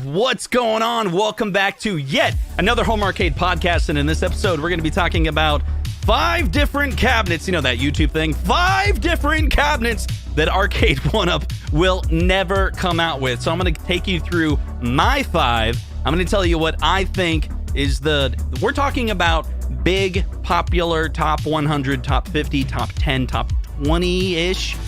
What's going on? Welcome back to yet another Home Arcade podcast, and in this episode we're going to be talking about 5 different cabinets. You know that YouTube thing? 5 different cabinets that Arcade1up will never come out with. So I'm going to take you through my 5. I'm going to tell you what I think is we're talking about big, popular, top 100, top 50, top 10, top 20-ish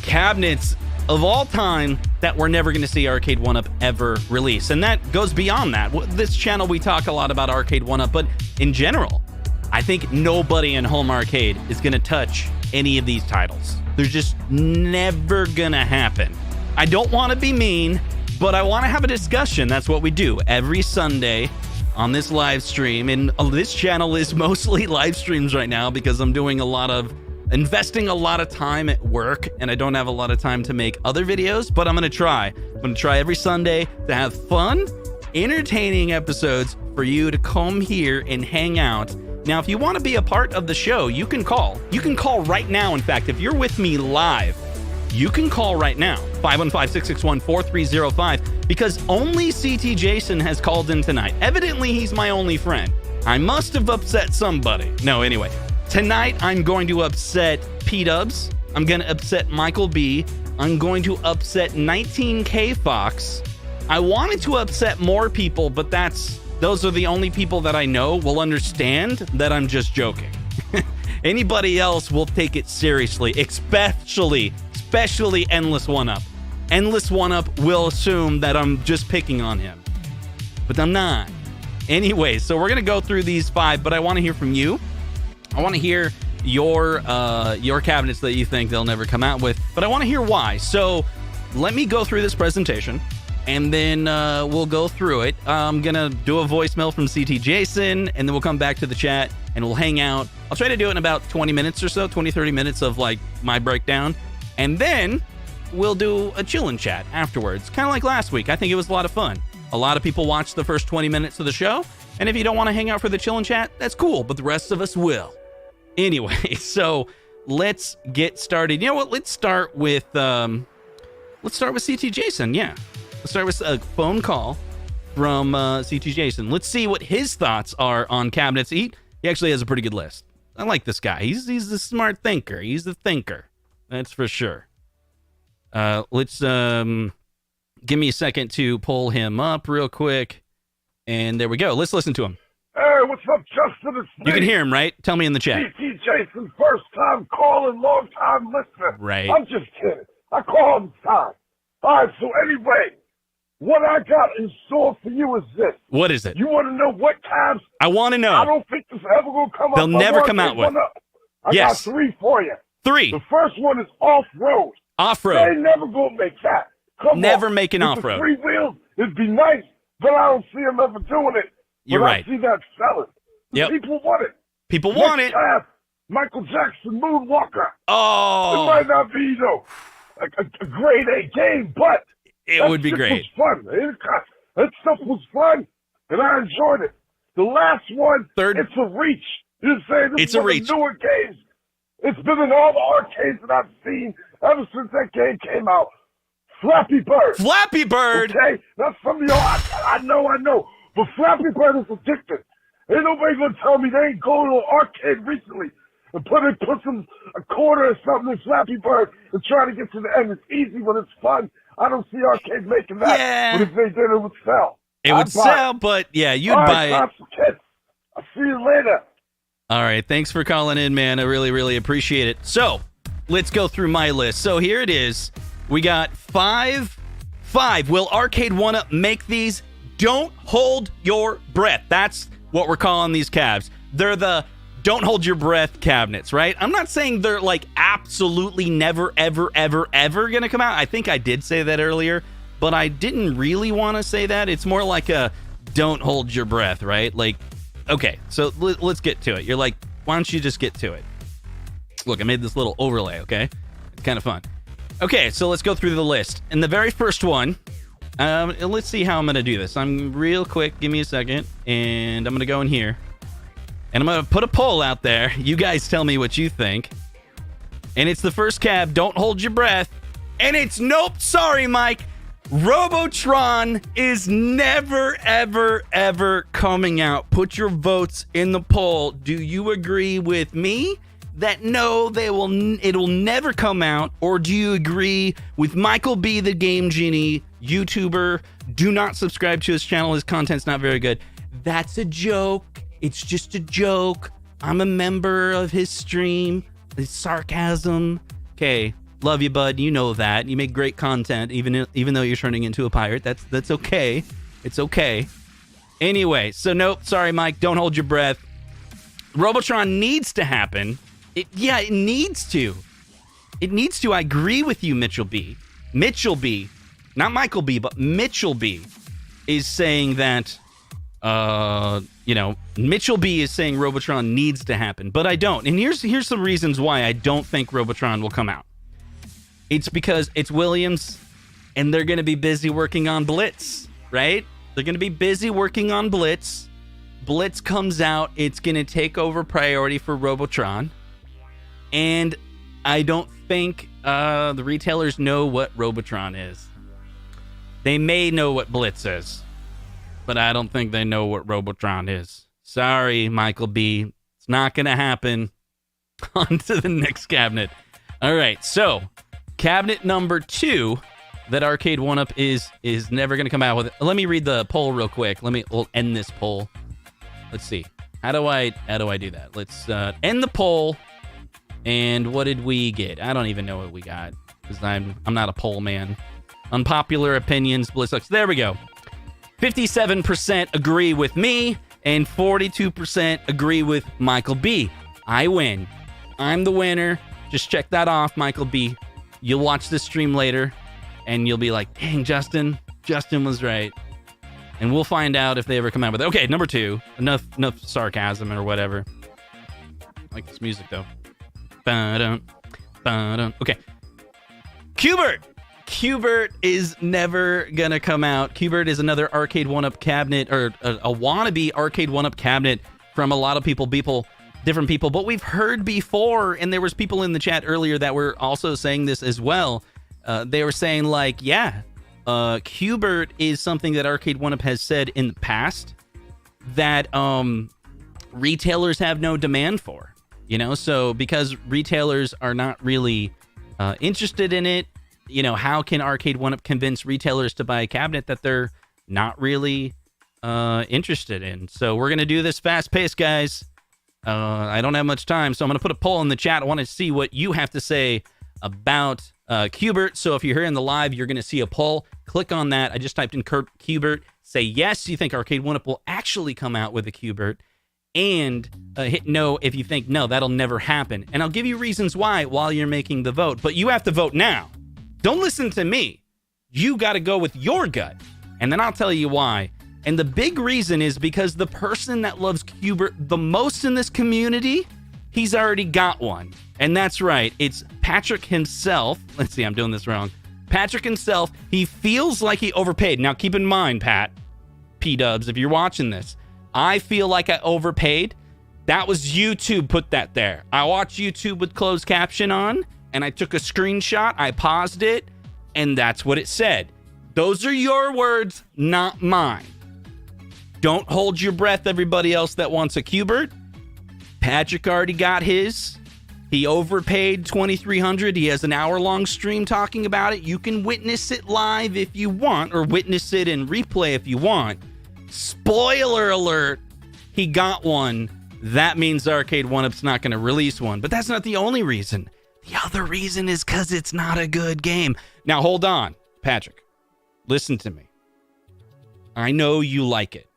cabinets of all time that we're never going to see Arcade1up ever release. And that goes beyond that. This channel, we talk a lot about Arcade1up, but in general, I think nobody in home arcade is going to touch any of these titles. They're just never going to happen. I don't want to be mean, but I want to have a discussion. That's what we do every Sunday on this live stream. And this channel is mostly live streams right now because I'm doing investing a lot of time at work, and I don't have a lot of time to make other videos, but I'm going to try. I'm going to try every Sunday to have fun, entertaining episodes for you to come here and hang out. Now, if you want to be a part of the show, you can call. You can call right now. In fact, if you're with me live, you can call right now, 515-661-4305, because only CT Jason has called in tonight. Evidently, he's my only friend. I must have upset somebody. No, anyway. Tonight, I'm going to upset P-Dubs. I'm going to upset Michael B. I'm going to upset 19K Fox. I wanted to upset more people, but those are the only people that I know will understand that I'm just joking. Anybody else will take it seriously, especially Endless One-Up. Endless One-Up will assume that I'm just picking on him, but I'm not. Anyway, so we're going to go through these 5, but I want to hear from you. I want to hear your cabinets that you think they'll never come out with, but I want to hear why. So let me go through this presentation, and then we'll go through it. I'm going to do a voicemail from CT Jason, and then we'll come back to the chat, and we'll hang out. I'll try to do it in about 20 minutes or so, 20, 30 minutes of like my breakdown, and then we'll do a chillin' chat afterwards, kind of like last week. I think it was a lot of fun. A lot of people watched the first 20 minutes of the show, and if you don't want to hang out for the chillin' chat, that's cool, but the rest of us will. Anyway, so let's get started. You know what? Let's start with CT Jason. Yeah, let's start with a phone call from CT Jason. Let's see what his thoughts are on cabinets. He actually has a pretty good list. I like this guy. He's the smart thinker. He's the thinker. That's for sure. Let's give me a second to pull him up real quick, and there we go. Let's listen to him. Hey, what's up, Justin? It's me. You can hear him, right? Tell me in the chat. CT Jason, first time calling, long time listener. Right. I'm just kidding. I call all the time. All right, so anyway, what I got in store for you is this. What is it? You want to know what cabs? I want to know. I don't think this ever going to come up. They'll never come out with. I got 3 for you. 3. The first one is off-road. Off-road. They never going to make that. Never make an off-road. 3 wheels, it'd be nice, but I don't see them ever doing it. You're right. I see that selling. Yep. People want it. People want it. Michael Jackson Moonwalker. Oh. It might not be, a grade A game, but it would be great. It was fun. That stuff was fun, and I enjoyed it. The last one, it's a reach. You're saying this is one of the newer games. It's been in all the arcades that I've seen ever since that game came out. Flappy Bird. Flappy Bird. Okay, that's some of y'all. I know. But Flappy Bird is addictive. Ain't nobody gonna tell me they ain't going to an arcade recently and put some a quarter or something in Flappy Bird and try to get to the end. It's easy when it's fun. I don't see arcades making that. Yeah. But if they did, it would sell. It would sell, but yeah, you'd buy it. Kids. I'll see you later. All right, thanks for calling in, man. I really, really appreciate it. So let's go through my list. So here it is. We got 5. Will Arcade1up make these? Don't hold your breath. That's what we're calling these cabs. They're the don't hold your breath cabinets, right? I'm not saying they're like absolutely never, ever gonna come out. I think I did say that earlier, but I didn't really want to say that. It's more like a don't hold your breath, right? Like, okay, so let's get to it. You're like, why don't you just get to it? Look, I made this little overlay, okay? It's kind of fun. Okay, so let's go through the list. And the very first one, let's see how I'm going to do this. I'm real quick. Give me a second. And I'm going to go in here. And I'm going to put a poll out there. You guys tell me what you think. And it's the first cab. Don't hold your breath. And it's nope. Sorry, Mike. Robotron is never, ever, ever coming out. Put your votes in the poll. Do you agree with me that no, it'll never come out? Or do you agree with Michael B, the Game Genie, YouTuber? Do not subscribe to his channel. His content's not very good. That's a joke. It's just a joke. I'm a member of his stream. It's sarcasm. Okay. Love you, bud. You know that. You make great content, even though you're turning into a pirate. That's okay. It's okay. Anyway, so nope. Sorry, Mike. Don't hold your breath. Robotron needs to happen. It needs to. It needs to. I agree with you, Mitchell B. Mitchell B. Not Michael B, but Mitchell B. is saying that, Mitchell B is saying Robotron needs to happen, but I don't. And here's some reasons why I don't think Robotron will come out. It's because it's Williams, and they're going to be busy working on Blitz, right? They're going to be busy working on Blitz. Blitz comes out, it's going to take over priority for Robotron. And I don't think the retailers know what Robotron is. They may know what Blitz is, but I don't think they know what Robotron is. Sorry, Michael B. It's not going to happen. On to the next cabinet. All right, so cabinet number 2 that Arcade1up is never going to come out with. Let me read the poll real quick. We'll end this poll. Let's see. How do I do that? Let's end the poll. And what did we get? I don't even know what we got because I'm not a poll man. Unpopular opinions, Bliss sucks. There we go. 57% agree with me and 42% agree with Michael B. I win. I'm the winner. Just check that off, Michael B. You'll watch this stream later and you'll be like, dang, Justin was right. And we'll find out if they ever come out with it. Okay, number 2. Enough sarcasm or whatever. I like this music though. Ba-dum, ba-dum. Okay. Q*bert is never gonna come out. Q*bert is another Arcade1up cabinet, or a wannabe Arcade1up cabinet from a lot of different people. But we've heard before, and there was people in the chat earlier that were also saying this as well. They were saying like, Q*bert is something that Arcade1up has said in the past that retailers have no demand for. So because retailers are not really interested in it, how can Arcade1up convince retailers to buy a cabinet that they're not really interested in? So we're going to do this fast paced, guys. I don't have much time, so I'm going to put a poll in the chat. I want to see what you have to say about Q*bert. So if you're here in the live, you're going to see a poll. Click on that. I just typed in Q*bert. Say yes, you think Arcade1up will actually come out with a Q*bert. And hit no if you think, no, that'll never happen. And I'll give you reasons why while you're making the vote. But you have to vote now. Don't listen to me. You got to go with your gut. And then I'll tell you why. And the big reason is because the person that loves Q*bert the most in this community, he's already got one. And that's right. It's Patrick himself. Let's see, I'm doing this wrong. Patrick himself, he feels like he overpaid. Now, keep in mind, Pat, P-dubs, if you're watching this, I feel like I overpaid. That was YouTube put that there. I watched YouTube with closed caption on, and I took a screenshot, I paused it, and that's what it said. Those are your words, not mine. Don't hold your breath, everybody else that wants a Q*bert. Patrick already got his. He overpaid $2,300. He has an hour-long stream talking about it. You can witness it live if you want, or witness it in replay if you want. Spoiler alert, he got one. That means Arcade1up's not going to release one. But that's not the only reason. The other reason is because it's not a good game. Now, hold on, Patrick. Listen to me. I know you like it.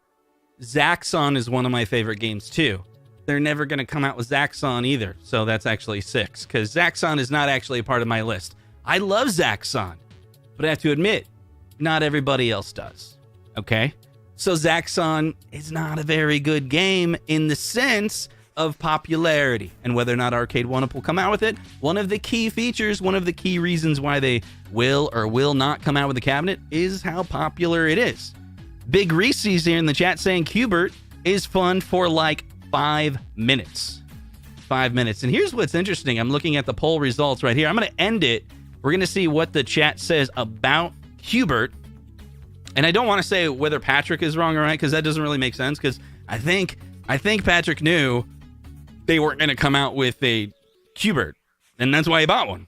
Zaxxon is one of my favorite games, too. They're never going to come out with Zaxxon either. So that's actually 6, because Zaxxon is not actually a part of my list. I love Zaxxon, but I have to admit, not everybody else does. Okay? So Zaxxon is not a very good game in the sense of popularity. And whether or not Arcade1up will come out with it, one of the key features, one of the key reasons why they will or will not come out with the cabinet is how popular it is. Big Reese's here in the chat saying Q*bert is fun for like 5 minutes. 5 minutes. And here's what's interesting. I'm looking at the poll results right here. I'm going to end it. We're going to see what the chat says about Q*bert. And I don't want to say whether Patrick is wrong or right, because that doesn't really make sense, because I think Patrick knew they weren't going to come out with a Q*bert, and that's why he bought one.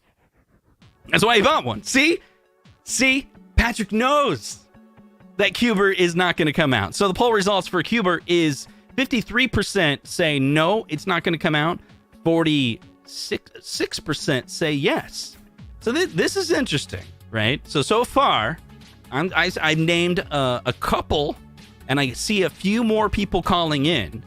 See? Patrick knows that Q*bert is not going to come out. So the poll results for Q*bert is 53% say no, it's not going to come out. 46% say yes. So this is interesting, right? So far, I named a couple, and I see a few more people calling in.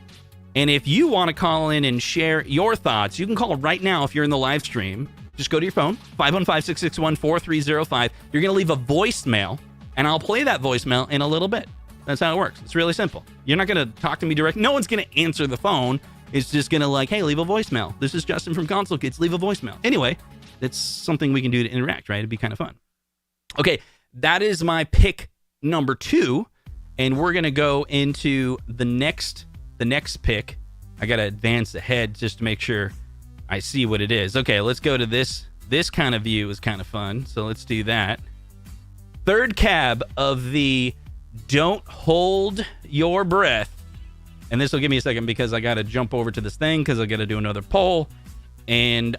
And if you want to call in and share your thoughts, you can call right now if you're in the live stream. Just go to your phone, 515-661-4305. You're going to leave a voicemail, and I'll play that voicemail in a little bit. That's how it works. It's really simple. You're not going to talk to me directly. No one's going to answer the phone. It's just going to hey, leave a voicemail. This is Justin from Console Kids. Leave a voicemail. Anyway, that's something we can do to interact, right? It'd be kind of fun. Okay, that is my pick number 2, and we're going to go into the next pick. I got to advance ahead just to make sure I see what it is. Okay, let's go to this. This kind of view is kind of fun, so let's do that. Third cab of the Don't Hold Your Breath. And this will give me a second because I got to jump over to this thing because I got to do another poll. And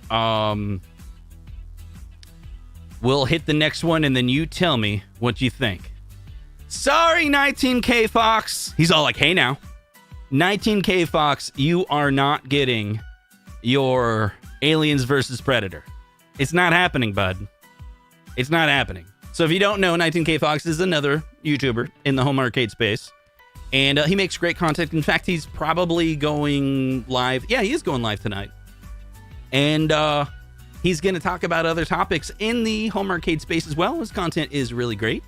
we'll hit the next one, and then you tell me what you think. Sorry, 19K Fox. He's all like, hey now. 19K Fox, you are not getting your Aliens versus Predator. It's not happening, bud. It's not happening. So if you don't know, 19K Fox is another YouTuber in the home arcade space. And he makes great content. In fact, he's probably going live. Yeah, he is going live tonight. And he's going to talk about other topics in the home arcade space as well. His content is really great.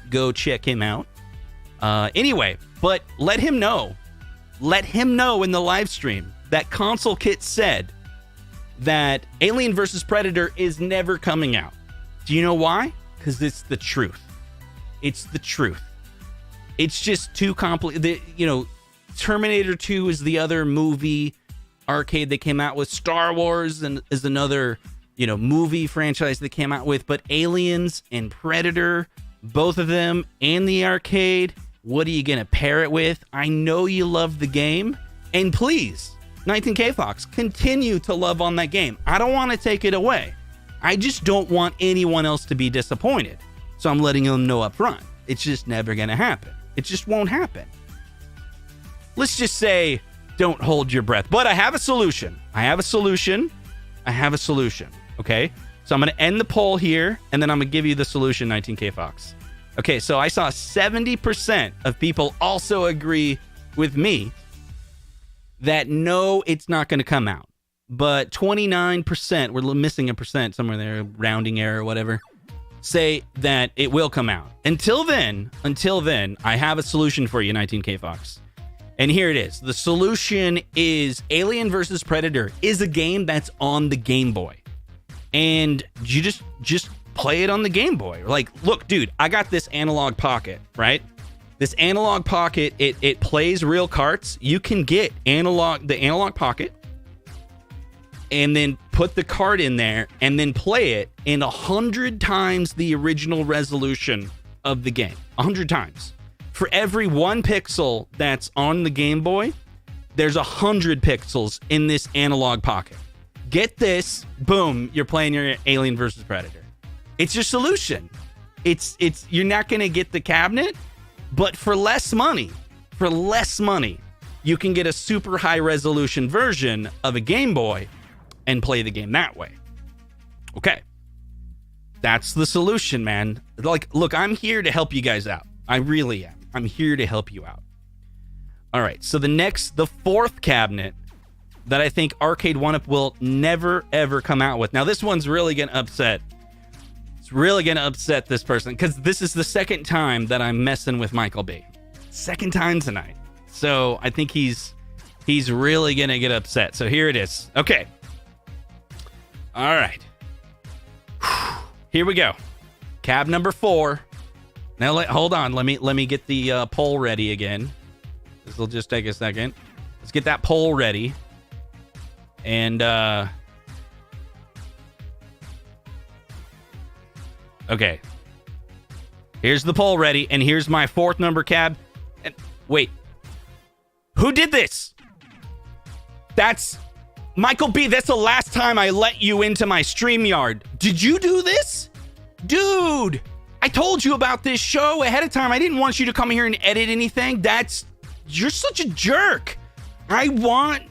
Go check him out. Anyway, but let him know. Let him know in the live stream that Console Kit said that Alien vs. Predator is never coming out. Do you know why? Because it's the truth. It's the truth. It's just too complicated. Terminator 2 is the other movie arcade that came out with. Star Wars and is another, movie franchise that came out with. But Aliens and Predator, both of them, and the arcade, what are you going to pair it with? I know you love the game. And please, 19K Fox, continue to love on that game. I don't want to take it away. I just don't want anyone else to be disappointed. So I'm letting them know up front. It's just never going to happen. It just won't happen. Let's just say, don't hold your breath. But I have a solution. Okay? So I'm going to end the poll here, and then I'm going to give you the solution, 19K Fox. Okay, so I saw 70% of people also agree with me that no, it's not going to come out. But 29%, we're missing a percent somewhere there, rounding error or whatever, say that it will come out. Until then, I have a solution for you, 19K Fox. And here it is. The solution is Alien vs. Predator is a game that's on the Game Boy. And you just play it on the Game Boy. Look, dude, I got this analog pocket, right? This analog pocket, it plays real carts. You can get the analog pocket and then put the cart in there and then play it in 100 times the original resolution of the game. 100 times. For every 1 pixel that's on the Game Boy, there's 100 pixels in this analog pocket. Get this, boom, you're playing your Alien versus Predator. It's your solution. It's you're not going to get the cabinet, but for less money, you can get a super high resolution version of a Game Boy and play the game that way. Okay. That's the solution, man. Look, I'm here to help you guys out. I really am. I'm here to help you out. All right. So the fourth cabinet that I think Arcade1up will never, ever come out with. Now, this one's really going to upset. It's really going to upset this person because this is the second time that I'm messing with Michael B. Second time tonight. So I think he's really going to get upset. So here it is. Okay. All right. Here we go. Cab number 4. Now, hold on. Let me get the poll ready again. This will just take a second. Let's get that poll ready. And, okay. Here's the poll ready, and here's my 4th number cab. And wait, who did this? That's Michael B. That's the last time I let you into my StreamYard. Did you do this? Dude, I told you about this show ahead of time. I didn't want you to come here and edit anything. You're such a jerk. I want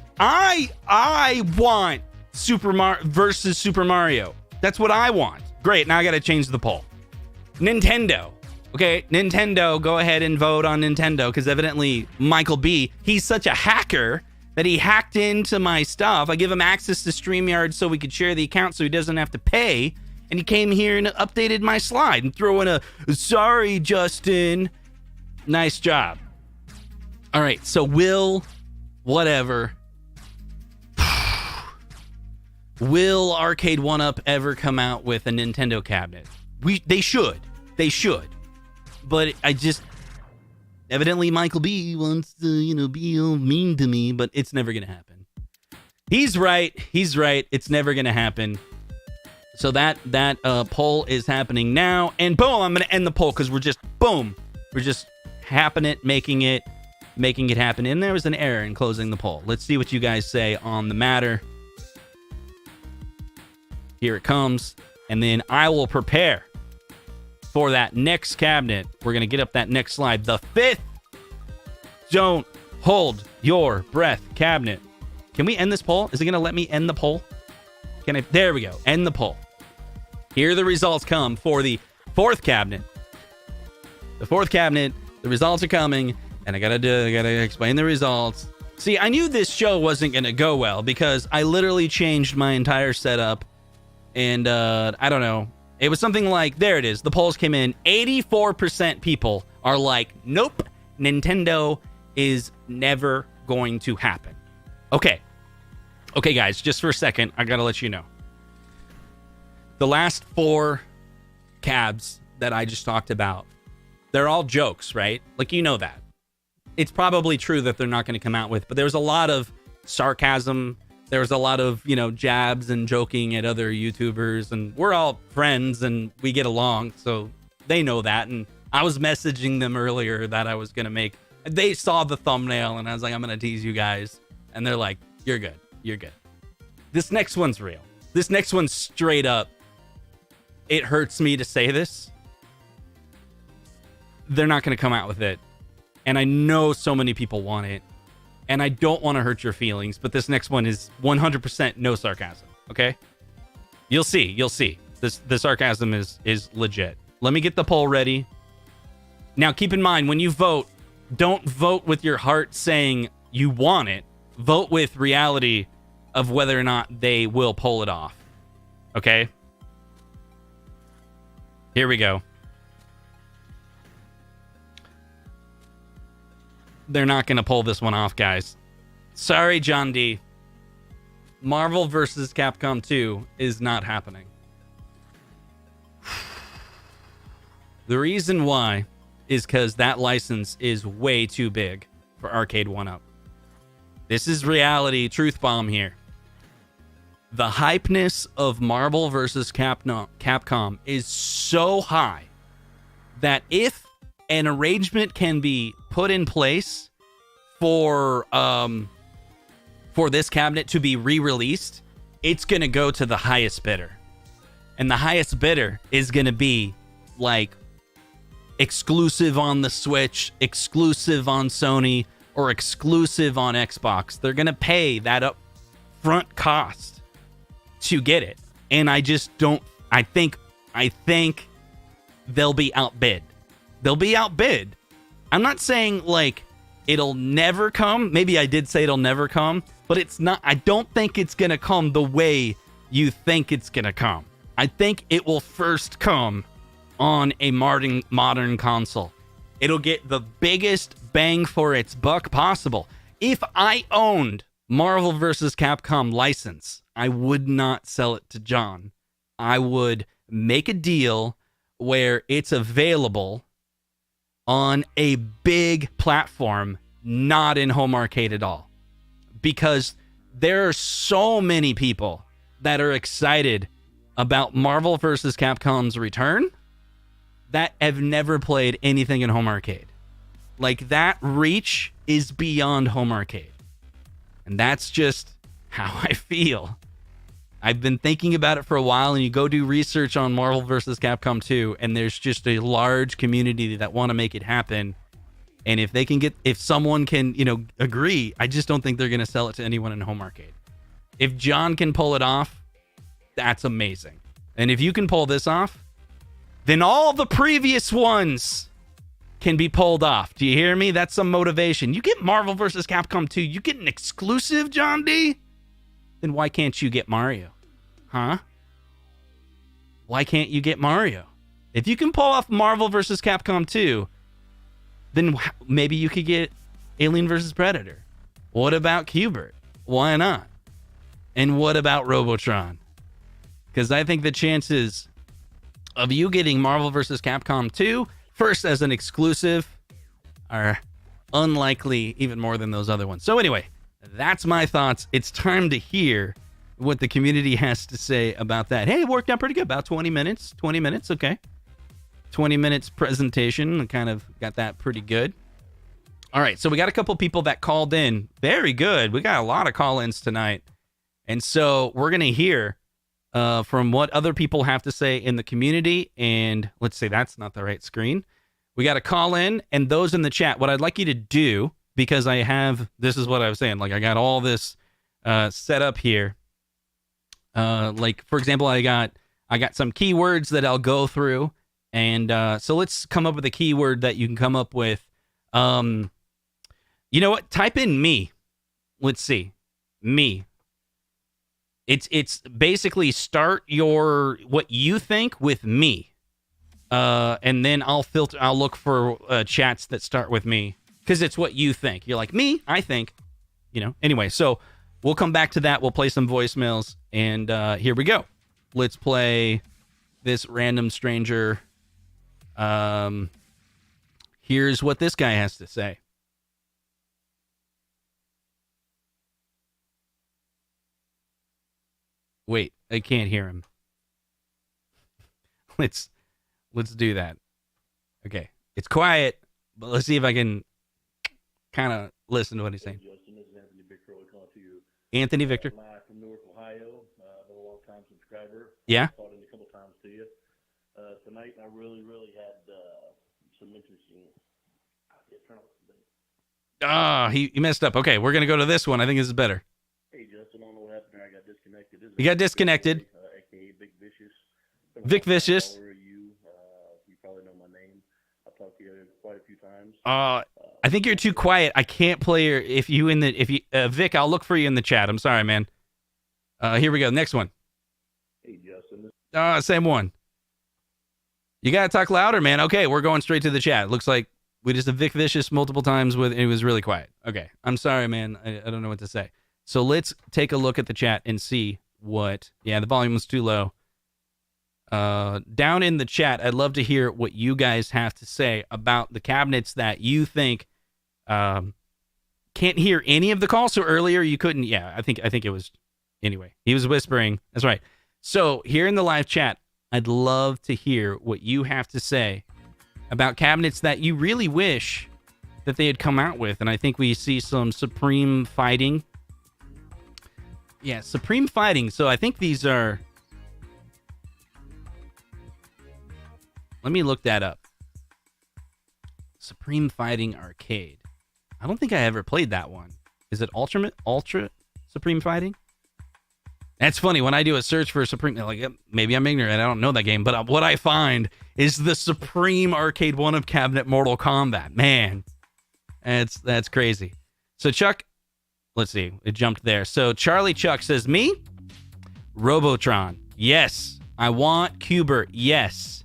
Super Mario versus Super Mario. That's what I want. Great, now I gotta change the poll. Nintendo. Okay, Nintendo, go ahead and vote on Nintendo, because evidently Michael B., he's such a hacker that he hacked into my stuff. I give him access to StreamYard so we could share the account so he doesn't have to pay. And he came here and updated my slide and threw in a, sorry, Justin. Nice job. All right, so will Arcade1up ever come out with a Nintendo cabinet? They should. But evidently Michael B wants to, be all mean to me, but it's never going to happen. He's right. It's never going to happen. So that poll is happening now. And boom, I'm going to end the poll because we're just making it happen. And there was an error in closing the poll. Let's see what you guys say on the matter. Here it comes. And then I will prepare for that next cabinet. We're going to get up that next slide. The 5th Don't Hold Your Breath cabinet. Can we end this poll? Is it going to let me end the poll? There we go. End the poll. Here the results come for the 4th cabinet. The 4th cabinet. The results are coming. And I gotta explain the results. See, I knew this show wasn't going to go well because I literally changed my entire setup. And I don't know. It was something like, there it is. The polls came in. 84% people are like, nope, Nintendo is never going to happen. Okay, guys, just for a second, I gotta let you know. The last 4 cabs that I just talked about, they're all jokes, right? Like, you know that. It's probably true that they're not going to come out with, but there's a lot of sarcasm. There's a lot of, jabs and joking at other YouTubers, and we're all friends and we get along, so they know that. And I was messaging them earlier that I was going to make, they saw the thumbnail and I was like, I'm going to tease you guys. And they're like, you're good. This next one's real. This next one's straight up. It hurts me to say this. They're not going to come out with it. And I know so many people want it. And I don't want to hurt your feelings, but this next one is 100% no sarcasm, okay? You'll see. The sarcasm is legit. Let me get the poll ready. Now, keep in mind, when you vote, don't vote with your heart saying you want it. Vote with reality of whether or not they will pull it off, okay? Here we go. They're not going to pull this one off, guys. Sorry, John D. Marvel vs. Capcom 2 is not happening. The reason why is because that license is way too big for Arcade1up. This is reality truth bomb here. The hypeness of Marvel vs. Capcom is so high that if an arrangement can be put in place for this cabinet to be re-released, it's going to go to the highest bidder. And the highest bidder is going to be like exclusive on the Switch, exclusive on Sony, or exclusive on Xbox. They're going to pay that upfront cost to get it. And I just don't, I think they'll be outbid. They'll be outbid. I'm not saying like it'll never come. Maybe I did say it'll never come, but it's not. I don't think it's going to come the way you think it's going to come. I think it will first come on a modern console. It'll get the biggest bang for its buck possible. If I owned Marvel vs. Capcom license, I would not sell it to John. I would make a deal where it's available on a big platform, not in home arcade at all. Because there are so many people that are excited about Marvel vs. Capcom's return that have never played anything in home arcade. Like, that reach is beyond home arcade. And that's just how I feel. I've been thinking about it for a while, and you go do research on Marvel vs. Capcom 2, and there's just a large community that want to make it happen. And if someone can, agree, I just don't think they're going to sell it to anyone in home arcade. If John can pull it off, that's amazing. And if you can pull this off, then all the previous ones can be pulled off. Do you hear me? That's some motivation. You get Marvel vs. Capcom 2, you get an exclusive, John D? Then why can't you get Mario? Huh? Why can't you get Mario? If you can pull off Marvel vs. Capcom 2, then maybe you could get Alien vs. Predator. What about Q*bert? Why not? And what about Robotron? Because I think the chances of you getting Marvel vs. Capcom 2 first as an exclusive are unlikely even more than those other ones. So anyway, that's my thoughts. It's time to hear what the community has to say about that. Hey, it worked out pretty good. About 20 minutes. 20 minutes, okay. 20 minutes presentation. I kind of got that pretty good. All right, so we got a couple people that called in. Very good. We got a lot of call-ins tonight. And so we're going to hear from what other people have to say in the community. And let's see, that's not the right screen. We got to call in, and those in the chat. What I'd like you to do, because this is what I was saying, like I got all this set up here. Like, for example, I got some keywords that I'll go through. And so let's come up with a keyword that you can come up with. You know what? Type in me. Let's see. Me. It's basically start what you think with me. And then I'll look for chats that start with me, because it's what you think. You're like, me, I think, Anyway, so we'll come back to that. We'll play some voicemails, and here we go. Let's play this random stranger. Here's what this guy has to say. Wait, I can't hear him. Let's do that. Okay, it's quiet, but let's see if I can kind of listen to what he's saying. Justin, this is Anthony Victor. We call to you. Anthony Victor. Live from Newark, Ohio. Been a long-time subscriber. Yeah. Called in a couple times to you. Tonight, I really had some interesting. He messed up. Okay, we're gonna go to this one. I think this is better. Hey, Justin, I don't know what happened there. I got disconnected. You got disconnected. AKA Vic Vicious. Vic Vicious. You probably know my name. I've talked to you quite a few times. I think you're too quiet. I can't play your. Vic, I'll look for you in the chat. I'm sorry, man. Here we go. Next one. Hey, Justin. Same one. You gotta talk louder, man. Okay, we're going straight to the chat. Looks like we just did Vic Vicious multiple times it was really quiet. Okay, I'm sorry, man. I don't know what to say. So let's take a look at the chat and see what. Yeah, the volume was too low. Down in the chat, I'd love to hear what you guys have to say about the cabinets that you think. Can't hear any of the calls. So earlier you couldn't. Yeah, I think it was. Anyway, he was whispering. That's right. So here in the live chat, I'd love to hear what you have to say about cabinets that you really wish that they had come out with. And I think we see some Supreme Fighting. Yeah, Supreme Fighting. So I think these are... Let me look that up. Supreme Fighting Arcade. I don't think I ever played that one. Is it Ultra Supreme Fighting? That's funny. When I do a search for Supreme, like, maybe I'm ignorant. I don't know that game. But what I find is the Supreme Arcade1up cabinet Mortal Kombat. Man, that's crazy. So Chuck, let's see. It jumped there. So Charlie Chuck says, me? Robotron. Yes. I want Q*bert. Yes.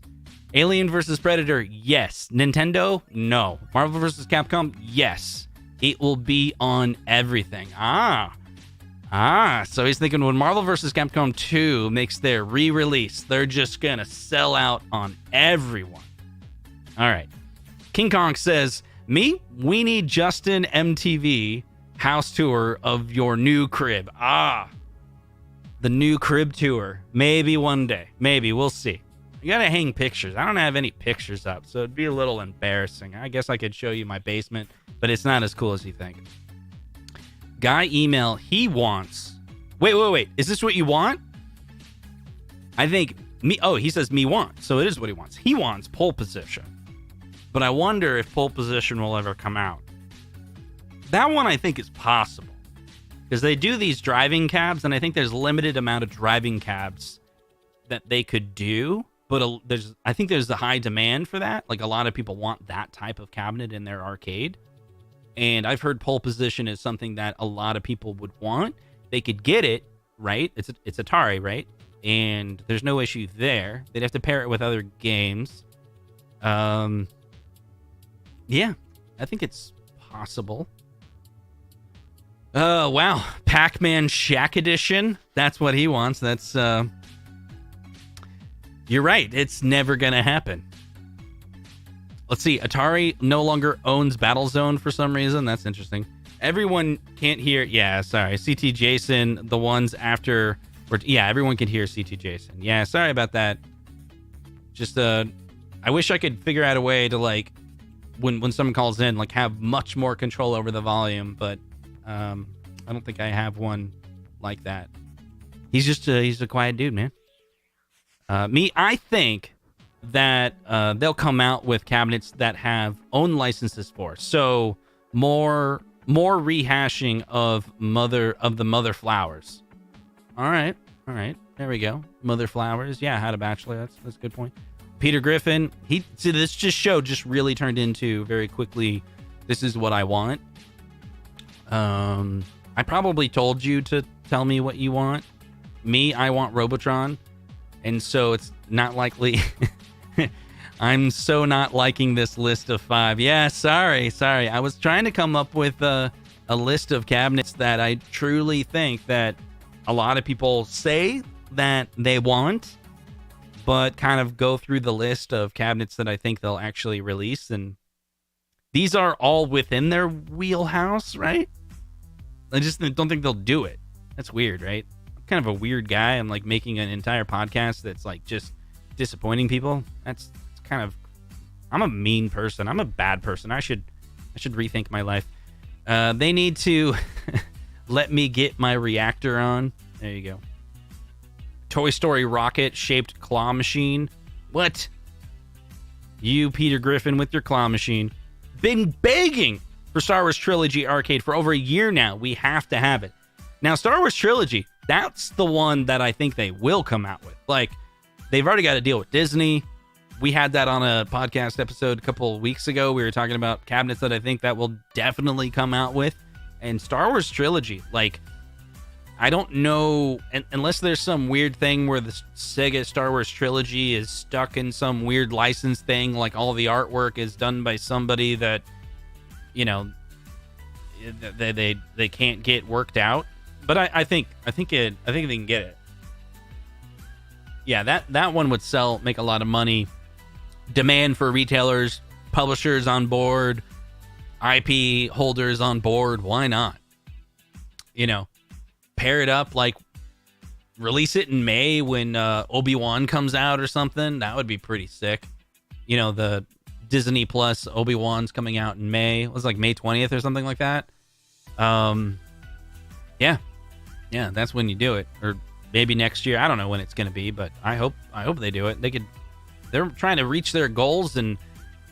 Alien vs. Predator. Yes. Nintendo? No. Marvel vs. Capcom? Yes. It will be on everything. So he's thinking when Marvel vs. Capcom 2 makes their re-release, they're just going to sell out on everyone. All right. King Kong says, me? We need Justin MTV house tour of your new crib. The new crib tour. Maybe one day. Maybe. We'll see. You gotta hang pictures. I don't have any pictures up, so it'd be a little embarrassing. I guess I could show you my basement, but it's not as cool as you think. Guy email, he wants... Wait. Is this what you want? I think... he says me want, so it is what he wants. He wants pole position. But I wonder if pole position will ever come out. That one I think is possible. Because they do these driving cabs, and I think there's limited amount of driving cabs that they could do. But I think there's a high demand for that. Like, a lot of people want that type of cabinet in their arcade. And I've heard pole position is something that a lot of people would want. They could get it, right? It's Atari, right? And there's no issue there. They'd have to pair it with other games. Yeah, I think it's possible. Oh, wow. Pac-Man Shack Edition. That's what he wants. That's, you're right. It's never going to happen. Let's see. Atari no longer owns Battlezone for some reason. That's interesting. Everyone can't hear. Yeah, sorry. CT Jason, the ones after... Yeah, everyone can hear CT Jason. Yeah, sorry about that. Just, I wish I could figure out a way to, like, when someone calls in, like, have much more control over the volume, but I don't think I have one like that. He's a quiet dude, man. I think that they'll come out with cabinets that have own licenses for. So more rehashing of the Mother Flowers. All right. There we go. Mother Flowers. Yeah, Had a Bachelor. That's a good point. Peter Griffin. This show just really turned into very quickly. This is what I want. I probably told you to tell me what you want. I want Robotron, and so it's not likely. I'm so not liking this list of 5. Yeah, sorry. I was trying to come up with a list of cabinets that I truly think that a lot of people say that they want, but kind of go through the list of cabinets that I think they'll actually release. And these are all within their wheelhouse, right? I just don't think they'll do it. That's weird, right? I'm kind of a weird guy. I'm like making an entire podcast that's like just disappointing people. It's kind of... I'm a mean person. I'm a bad person. I should rethink my life. They need to... Let me get my reactor on. There you go. Toy Story rocket shaped claw machine. What? You, Peter Griffin, with your claw machine. Been begging for Star Wars Trilogy Arcade for over a year now. We have to have it. Now, Star Wars Trilogy, that's the one that I think they will come out with. Like, they've already got to deal with Disney. We had that on a podcast episode a couple of weeks ago. We were talking about cabinets that I think that will definitely come out with. And Star Wars Trilogy, like, I don't know, unless there's some weird thing where the Sega Star Wars Trilogy is stuck in some weird license thing, like all the artwork is done by somebody that, you know, they can't get worked out. But I think they can get it. Yeah, that one would sell, make a lot of money. Demand for retailers, publishers on board, IP holders on board. Why not? You know, pair it up, like release it in May when Obi-Wan comes out or something. That would be pretty sick. You know, the Disney Plus Obi-Wan's coming out in May. It was like May 20th or something like that. Yeah, that's when you do it. Or maybe next year. I don't know when it's going to be, but I hope they do it. They're trying to reach their goals and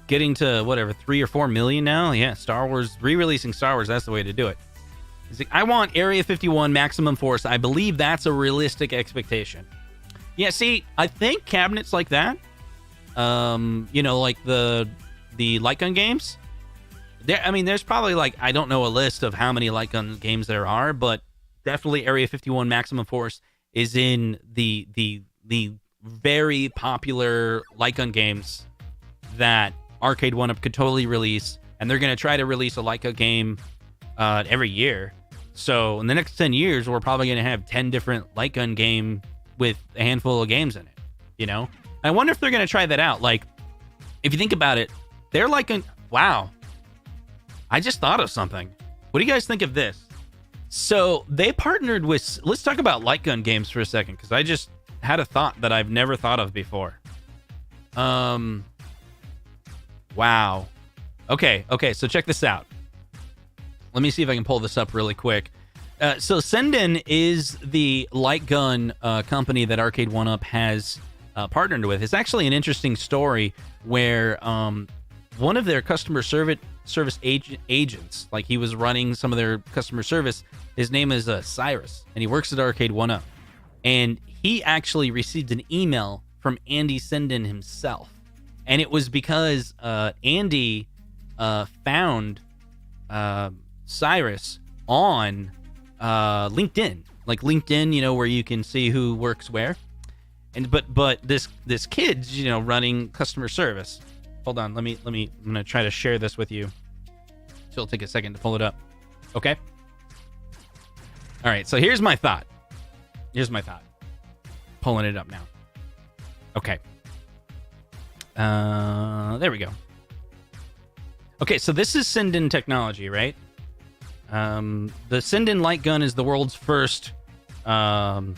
getting to whatever 3 or 4 million now. Yeah, Star Wars, re-releasing Star Wars, that's the way to do it. Like, I want Area 51 Maximum Force. I believe that's a realistic expectation. Yeah, see, I think cabinets like that, you know, like the light gun games. There's probably like, I don't know a list of how many light gun games there are, but definitely Area 51 Maximum Force is in the very popular light gun games that Arcade1up could totally release, and they're going to try to release a light gun game every year. So in the next 10 years, we're probably going to have 10 different light gun game with a handful of games in it, you know? I wonder if they're going to try that out. Like, if you think about it, they're like wow. I just thought of something. What do you guys think of this? So they partnered with, let's talk about light gun games for a second, because I just had a thought that I've never thought of before. Wow. Okay, so check this out. Let me see if I can pull this up really quick. So Senden is the light gun company that Arcade1up has partnered with. It's actually an interesting story where one of their customer service agents, like he was running some of their customer service, his name is Cyrus, and he works at Arcade1up. And he actually received an email from Andy Senden himself. And it was because Andy found Cyrus on LinkedIn. Like LinkedIn, you know, where you can see who works where. And but this kid's, you know, running customer service. Hold on, I'm gonna try to share this with you. So it'll take a second to pull it up. Okay? All right, so here's my thought. Pulling it up now. Okay. There we go. Okay, so this is Senden technology, right? The Senden light gun is the world's first, cabinet,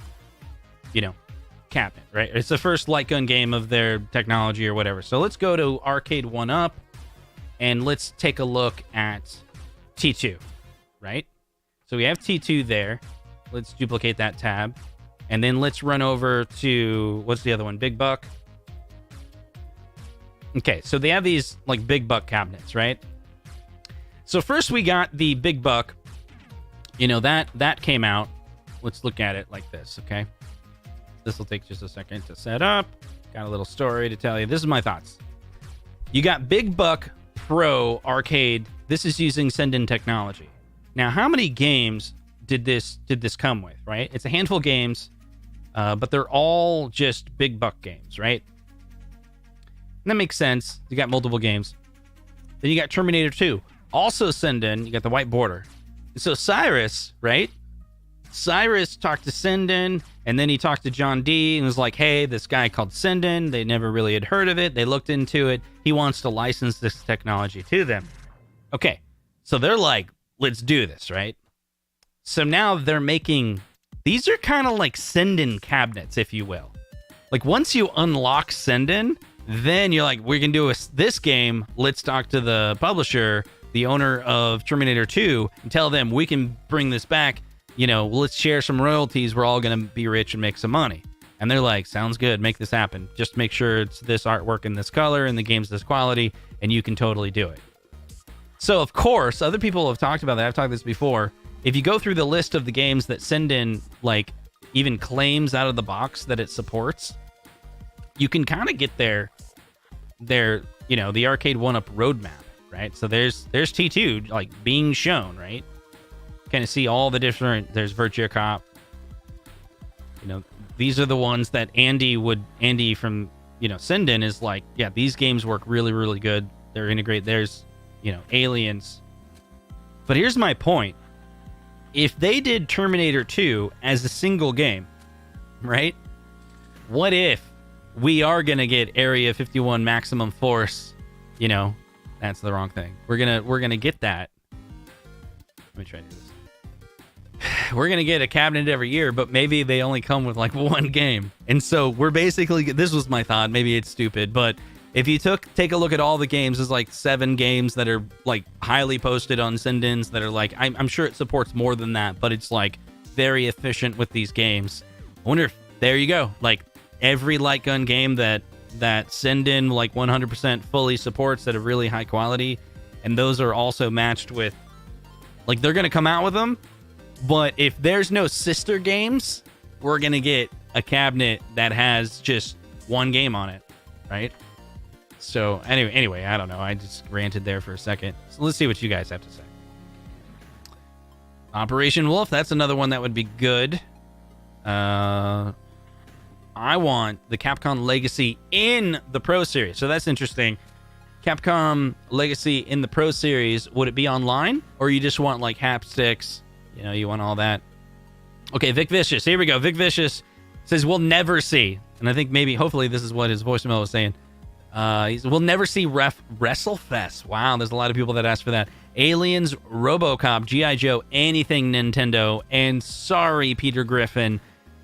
right? It's the first light gun game of their technology or whatever. So let's go to Arcade1up and let's take a look at T2, right? So we have T2 there. Let's duplicate that tab. And then let's run over to, what's the other one? Big Buck. Okay, so they have these like Big Buck cabinets, right? So first we got the Big Buck. You know, that came out. Let's look at it like this, okay? This will take just a second to set up. Got a little story to tell you. This is my thoughts. You got Big Buck Pro Arcade. This is using Senden technology. Now, how many games did this come with, right? It's a handful of games, but they're all just Big Buck games, right? And that makes sense. You got multiple games. Then you got Terminator 2. Also Senden. You got the white border. So Cyrus, right? Cyrus talked to Senden, and then he talked to John D. and was like, hey, this guy called Senden. They never really had heard of it. They looked into it. He wants to license this technology to them. Okay. So they're like, let's do this, right? So now they're making... These are kind of like Senden cabinets, if you will. Like, once you unlock Senden... Then you're like, we can do this game. Let's talk to the publisher, the owner of Terminator 2, and tell them we can bring this back. You know, let's share some royalties. We're all going to be rich and make some money. And they're like, sounds good. Make this happen. Just make sure it's this artwork in this color and the game's this quality, and you can totally do it. So, of course, other people have talked about that. I've talked this before. If you go through the list of the games that Senden, like, even claims out of the box that it supports, you can kind of get their, you know, the Arcade1up roadmap, right? So there's T2 like being shown, right? Kind of see all the different. There's Virtua Cop. You know, these are the ones that Andy from, you know, Senden is like, yeah, these games work really, really good. They're integrated. There's, you know, Aliens. But here's my point: if they did Terminator 2 as a single game, right? What if we are going to get Area 51 Maximum Force? You know, that's the wrong thing. We're going to get that. Let me try to do this. We're going to get a cabinet every year, but maybe they only come with like one game. And so we're basically, this was my thought, maybe it's stupid, but if you take a look at all the games, there's like 7 games that are like highly posted on Sendens that are like, I'm sure it supports more than that, but it's like very efficient with these games. I wonder if, there you go, like, every light gun game that Senden like 100% fully supports at a really high quality, and those are also matched with, like, they're going to come out with them, but if there's no sister games, we're going to get a cabinet that has just one game on it, right? So anyway, I don't know. I just ranted there for a second. So let's see what you guys have to say. Operation Wolf, that's another one that would be good. I want the Capcom Legacy in the Pro Series. So that's interesting. Capcom Legacy in the Pro Series, would it be online? Or you just want like haptics? You know, you want all that. Okay, Vic Vicious. Here we go. Vic Vicious says, we'll never see. And I think maybe, hopefully this is what his voicemail was saying. We'll never see WrestleFest. Wow, there's a lot of people that asked for that. Aliens, RoboCop, G.I. Joe, anything Nintendo. And sorry, Peter Griffin,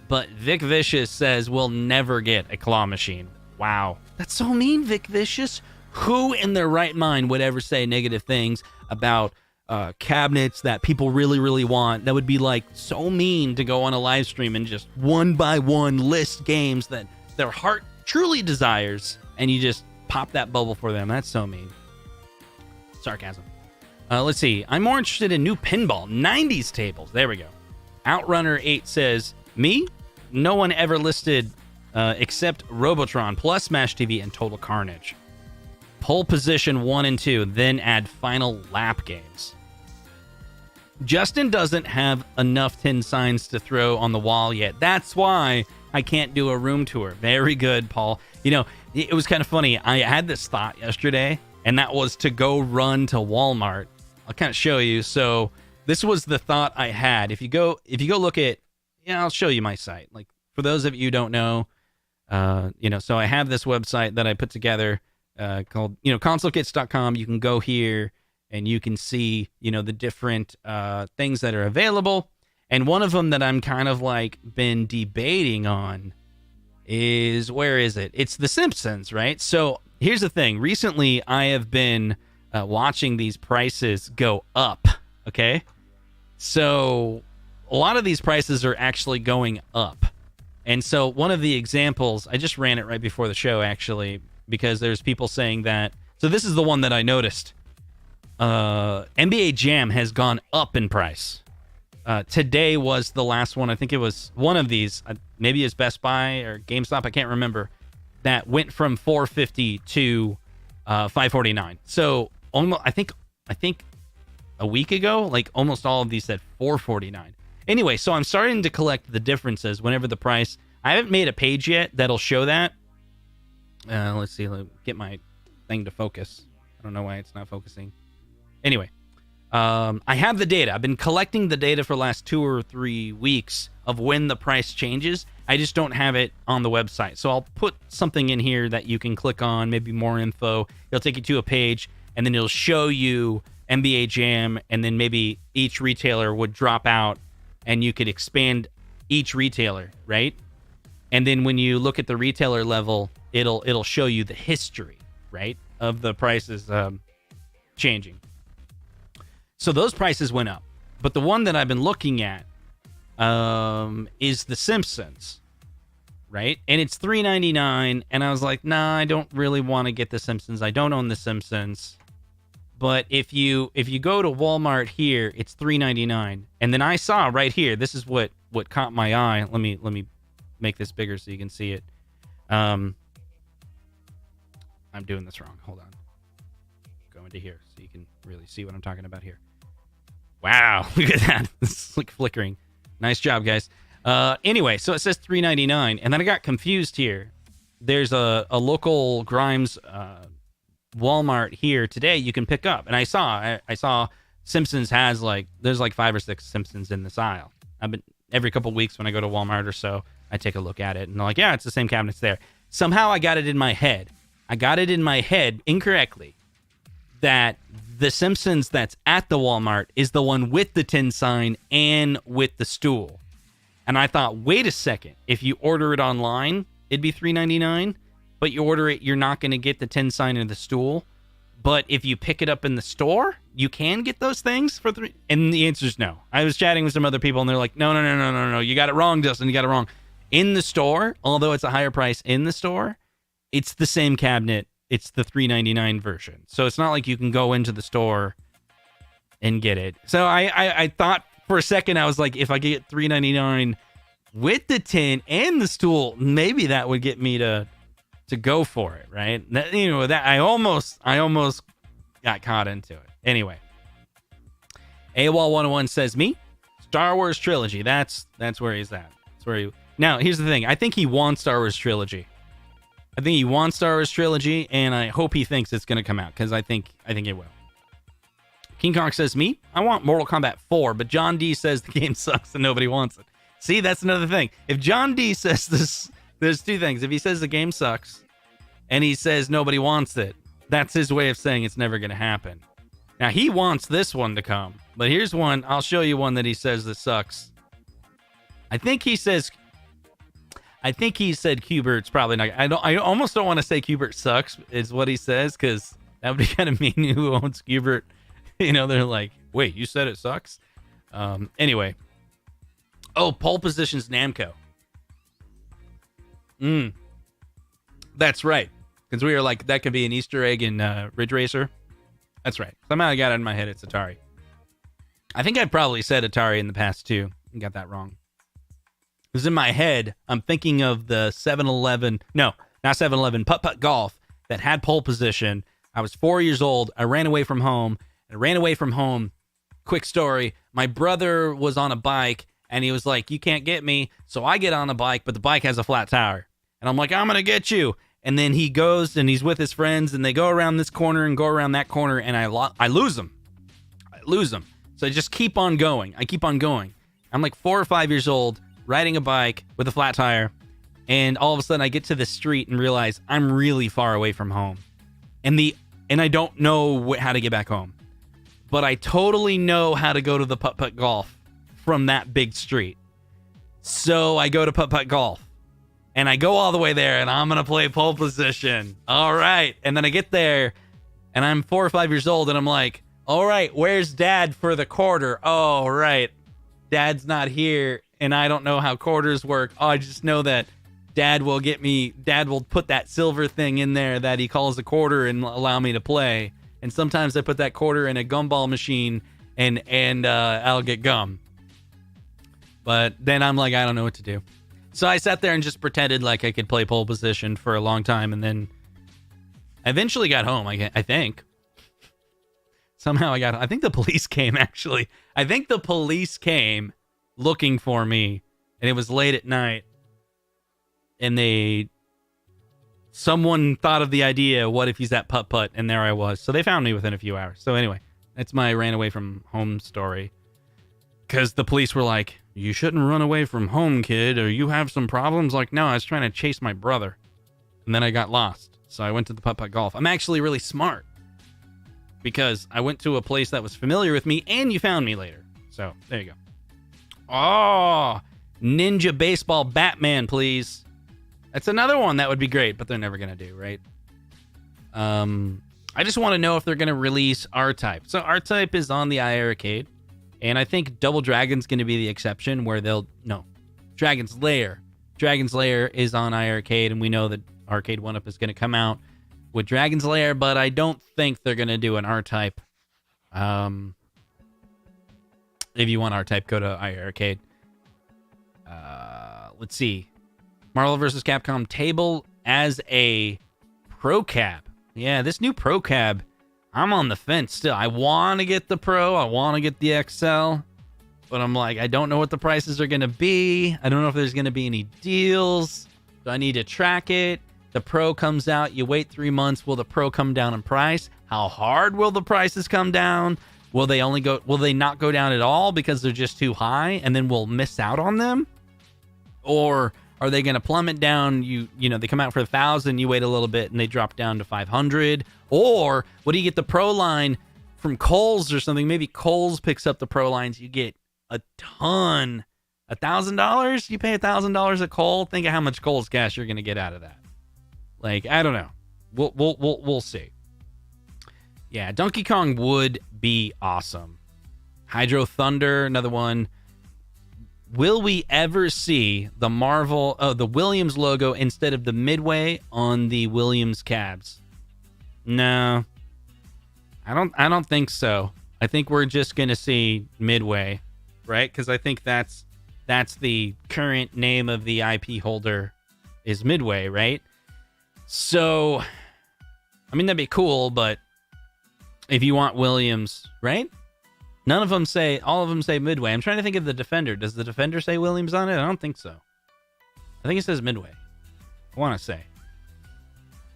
but Vic Vicious says we'll never get a claw machine. Wow. That's so mean, Vic Vicious. Who in their right mind would ever say negative things about cabinets that people really, really want? That would be like so mean to go on a live stream and just one by one list games that their heart truly desires, and you just pop that bubble for them. That's so mean. Sarcasm. Let's see. I'm more interested in new pinball, 90s tables. There we go. Outrunner 8 says, me? No one ever listed except Robotron, plus Smash TV, and Total Carnage. Pole Position 1 and 2, then add Final Lap games. Justin doesn't have enough tin signs to throw on the wall yet. That's why I can't do a room tour. Very good, Paul. You know, it was kind of funny. I had this thought yesterday, and that was to go run to Walmart. I'll kind of show you. So this was the thought I had. If you go look at, I'll show you my site. Like, for those of you who don't know, so I have this website that I put together called, consolekits.com. You can go here and you can see, the different things that are available. And one of them that I'm kind of like been debating on is, where is it? It's The Simpsons, right? So here's the thing. Recently, I have been watching these prices go up, okay? So a lot of these prices are actually going up. And so one of the examples, I just ran it right before the show, actually, because there's people saying that. So this is the one that I noticed. NBA Jam has gone up in price. Today was the last one. I think it was one of these. Maybe it's Best Buy or GameStop. I can't remember. That went from $450 to $549. So almost, I think a week ago, like almost all of these said $449. Anyway, so I'm starting to collect the differences whenever the price. I haven't made a page yet that'll show that. Let's see. Let me get my thing to focus. I don't know why it's not focusing. Anyway, I have the data. I've been collecting the data for the last 2 or 3 weeks of when the price changes. I just don't have it on the website. So I'll put something in here that you can click on, maybe more info. It'll take you to a page, and then it'll show you NBA Jam, and then maybe each retailer would drop out, and you could expand each retailer, right? And then when you look at the retailer level, it'll show you the history, right, of the prices changing. So those prices went up. But the one that I've been looking at is The Simpsons, right? And it's $3.99, and I was like, nah, I don't really want to get The Simpsons. I don't own The Simpsons. But if you go to Walmart here, it's $3.99. And then I saw right here, this is what caught my eye. Let me make this bigger so you can see it. I'm doing this wrong. Hold on. Go into here so you can really see what I'm talking about here. Wow, look at that. It's like flickering. Nice job, guys. Anyway, so it says $3.99, and then I got confused here. There's a local Grimes Walmart here today you can pick up, and I saw Simpsons has there's 5 or 6 Simpsons in this aisle. I've been every couple weeks when I go to Walmart or so, I take a look at it, and they're like, yeah, it's the same cabinets there. Somehow I got it in my head. Incorrectly that the Simpsons that's at the Walmart is the one with the tin sign and with the stool. And I thought, wait a second, if you order it online, it'd be $3.99, but you order it, you're not going to get the tin sign and the stool. But if you pick it up in the store, you can get those things for $3. And the answer is no. I was chatting with some other people, and they're like, no. You got it wrong, Justin. You got it wrong. In the store, although it's a higher price in the store, it's the same cabinet. It's the $3.99 version. So it's not like you can go into the store and get it. So I thought for a second, I was like, if I get $3.99 with the tin and the stool, maybe that would get me to go for it, right? That I almost got caught into it. Anyway, AWOL 101 says, me? Star Wars Trilogy. That's where he's at. That's where he. Now, here's the thing. I think he wants Star Wars Trilogy. And I hope he thinks it's going to come out, because I think it will. King Kong says, me? I want Mortal Kombat 4, but John D says the game sucks and nobody wants it. See, that's another thing. If John D says this, there's two things. If he says the game sucks and he says nobody wants it, that's his way of saying it's never going to happen. Now, he wants this one to come, but here's one. I'll show you one that he says that sucks. I think he says, I think he said Q*bert's probably not. I almost don't want to say Q*bert sucks is what he says, because that would be kind of mean. Who owns Q*bert? You know, they're like, wait, you said it sucks? Anyway. Oh, Pole Position's Namco. That's right. Because we were like, that could be an Easter egg in Ridge Racer. That's right. Somehow I got it in my head it's Atari. I think I probably said Atari in the past too. I got that wrong. Because in my head, I'm thinking of the 7-Eleven. No, not 7-Eleven. Putt-Putt Golf that had Pole Position. I was 4 years old. I ran away from home. Quick story. My brother was on a bike and he was like, you can't get me. So I get on a bike, but the bike has a flat tire. And I'm like, I'm going to get you. And then he goes and he's with his friends and they go around this corner and go around that corner and I lose them. So I just keep on going. I'm like 4 or 5 years old, riding a bike with a flat tire. And all of a sudden I get to the street and realize I'm really far away from home. And I don't know how to get back home. But I totally know how to go to the Putt-Putt Golf from that big street. So I go to Putt-Putt Golf. And I go all the way there, and I'm going to play Pole Position. All right. And then I get there, and I'm 4 or 5 years old, and I'm like, all right, where's Dad for the quarter? Oh, right. Dad's not here, and I don't know how quarters work. Oh, I just know that Dad will put that silver thing in there that he calls a quarter and allow me to play. And sometimes I put that quarter in a gumball machine, and I'll get gum. But then I'm like, I don't know what to do. So I sat there and just pretended like I could play Pole Position for a long time, and then I eventually got home, I think. Somehow I think the police came, actually. I think the police came looking for me, and it was late at night, and someone thought of the idea, what if he's at putt-putt, and there I was. So they found me within a few hours. So anyway, that's my ran away from home story. Because the police were like, you shouldn't run away from home, kid, or you have some problems. Like, no, I was trying to chase my brother. And then I got lost. So I went to the Putt-Putt Golf. I'm actually really smart. Because I went to a place that was familiar with me, and you found me later. So, there you go. Oh, Ninja Baseball Batman, please. That's another one that would be great, but they're never going to do, right? I just want to know if they're going to release R-Type. So R-Type is on the iArcade. And I think Double Dragon's going to be the exception where Dragon's Lair. Dragon's Lair is on iArcade, and we know that Arcade1up is going to come out with Dragon's Lair, but I don't think they're going to do an R-Type. If you want R-Type, go to iArcade. Let's see. Marvel vs. Capcom table as a Pro Cab. Yeah, this new Pro Cab, I'm on the fence still. I want to get the Pro. I want to get the XL. But I'm like, I don't know what the prices are going to be. I don't know if there's going to be any deals. Do I need to track it? The Pro comes out. You wait 3 months. Will the Pro come down in price? How hard will the prices come down? Will they not go down at all because they're just too high and then we'll miss out on them? Or are they going to plummet down? You know, they come out for 1,000, you wait a little bit and they drop down to 500. Or what do you get the Pro line from Kohl's or something? Maybe Kohl's picks up the Pro lines. You get a ton. $1,000? You pay $1,000 at Kohl? Think of how much Kohl's cash you're going to get out of that. Like, I don't know. We'll see. Yeah, Donkey Kong would be awesome. Hydro Thunder, another one. Will we ever see the the Williams logo instead of the Midway on the Williams cabs? No. I don't think so. I think we're just going to see Midway, right? Cuz I think that's the current name of the IP holder is Midway, right? So I mean that'd be cool, but if you want Williams, right? All of them say Midway. I'm trying to think of the Defender. Does the Defender say Williams on it? I don't think so. I think it says Midway. I want to say.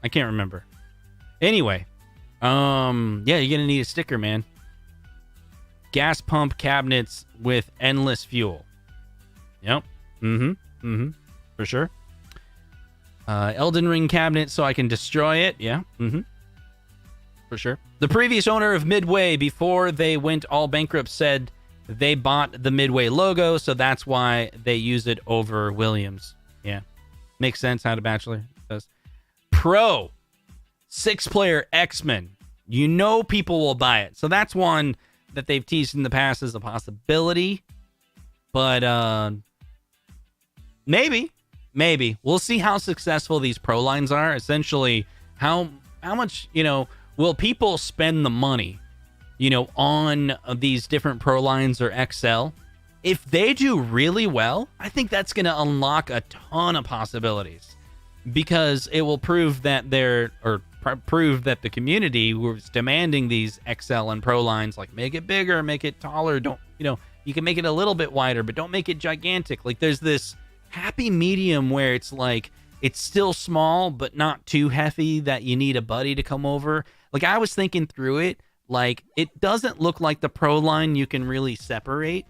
I can't remember. Anyway, yeah, you're going to need a sticker, man. Gas pump cabinets with endless fuel. Yep. For sure. Elden Ring cabinet so I can destroy it. Yeah. For sure. The previous owner of Midway, before they went all bankrupt, said they bought the Midway logo, so that's why they use it over Williams. Yeah. Makes sense how to Bachelor does. Pro 6-player X-Men. You know people will buy it. So that's one that they've teased in the past as a possibility. But maybe. We'll see how successful these Pro lines are. Essentially, how much, will people spend the money, on these different Pro lines or XL? If they do really well, I think that's going to unlock a ton of possibilities, because it will prove that prove that the community was demanding these XL and Pro lines, like, make it bigger, make it taller. Don't, you can make it a little bit wider, but don't make it gigantic. Like, there's this happy medium where it's like, it's still small, but not too heavy that you need a buddy to come over. Like, I was thinking through it, like, it doesn't look like the Pro line you can really separate.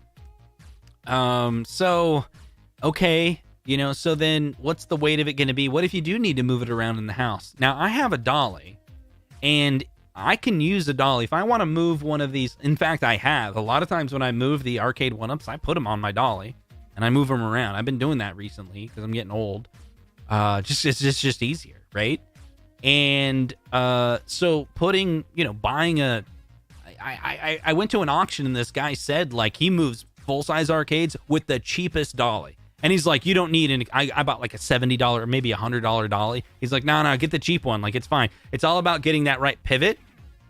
So, okay, so then what's the weight of it going to be? What if you do need to move it around in the house? Now, I have a dolly, and I can use a dolly if I want to move one of these. In fact, I have. A lot of times when I move the Arcade1ups, I put them on my dolly, and I move them around. I've been doing that recently because I'm getting old. It's just easier, right? And so putting, buying I went to an auction, and this guy said, like, he moves full-size arcades with the cheapest dolly. And he's like, you don't need any. I bought like a $70 or maybe $100 dolly. He's like, no, get the cheap one. Like, it's fine. It's all about getting that right pivot,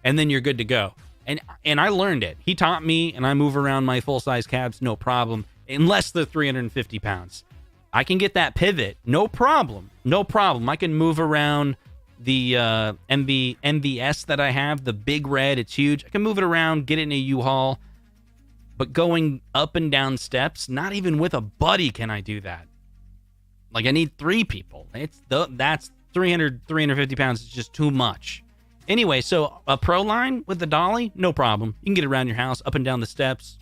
and then you're good to go. And I learned it. He taught me, and I move around my full-size cabs, no problem, unless they're 350 pounds. I can get that pivot, no problem. I can move around the MVS that I have, the big red. It's huge. I can move it around, get it in a U-Haul. But going up and down steps, not even with a buddy can I do that. Like, I need 3 people. That's 350 pounds is just too much. Anyway, so a Pro line with the dolly, no problem. You can get around your house, up and down the steps.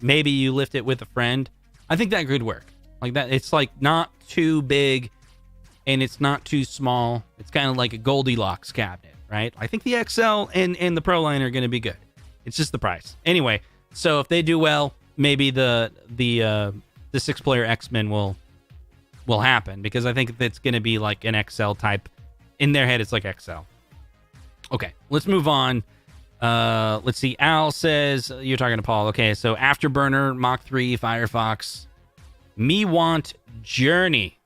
Maybe you lift it with a friend. I think that could work. Like that, it's like not too big, and it's not too small. It's kind of like a Goldilocks cabinet, right? I think the XL and the Pro line are going to be good. It's just the price. Anyway, so if they do well, maybe the 6-player X-Men will happen, because I think it's going to be like an XL type. In their head, it's like XL. Okay, let's move on. Let's see. Al says, you're talking to Paul. Okay, so Afterburner, Mach 3, Firefox. Me want Journey.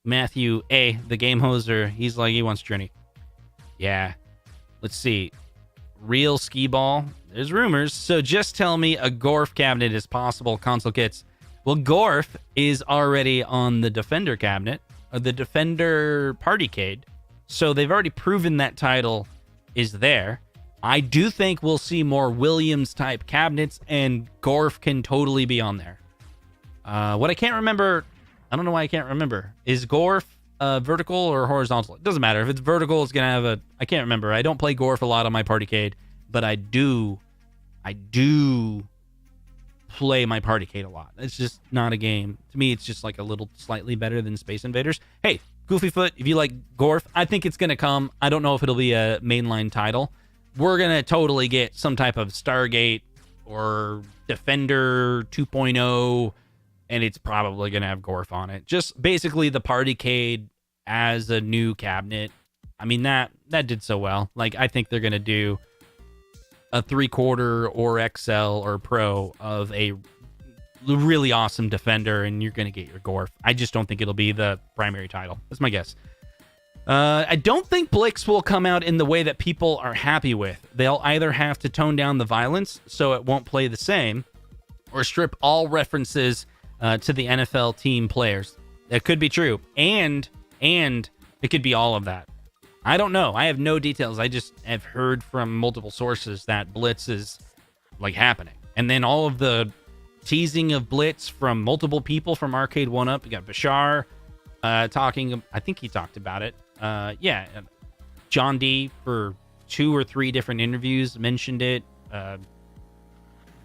Matthew A, the game hoser, he's like, he wants Journey. Yeah. Let's see. Real Skee Ball. There's rumors. So just tell me a Gorf cabinet is possible. Console kits. Well, Gorf is already on the Defender cabinet, or the Defender Partycade. So they've already proven that title is there. I do think we'll see more Williams type cabinets, and Gorf can totally be on there. What I can't remember, I don't know why I can't remember, is Gorf vertical or horizontal? It doesn't matter. If it's vertical, it's going to have I can't remember. I don't play Gorf a lot on my Partycade, but I do play my Partycade a lot. It's just not a game. To me, it's just like a little slightly better than Space Invaders. Hey, Goofyfoot, if you like Gorf, I think it's going to come. I don't know if it'll be a mainline title. We're going to totally get some type of Stargate or Defender 2.0, and it's probably going to have Gorf on it. Just basically the Partycade as a new cabinet. I mean, that did so well. Like, I think they're going to do a 3/4 or XL or Pro of a really awesome Defender, and you're going to get your Gorf. I just don't think it'll be the primary title. That's my guess. I don't think Blix will come out in the way that people are happy with. They'll either have to tone down the violence so it won't play the same, or strip all references to the NFL team players. That could be true. And it could be all of that. I don't know. I have no details. I just have heard from multiple sources that Blitz is like happening. And then all of the teasing of Blitz from multiple people from Arcade1up. You got Bashar talking. I think he talked about it. Yeah. John D for 2 or 3 different interviews mentioned it. The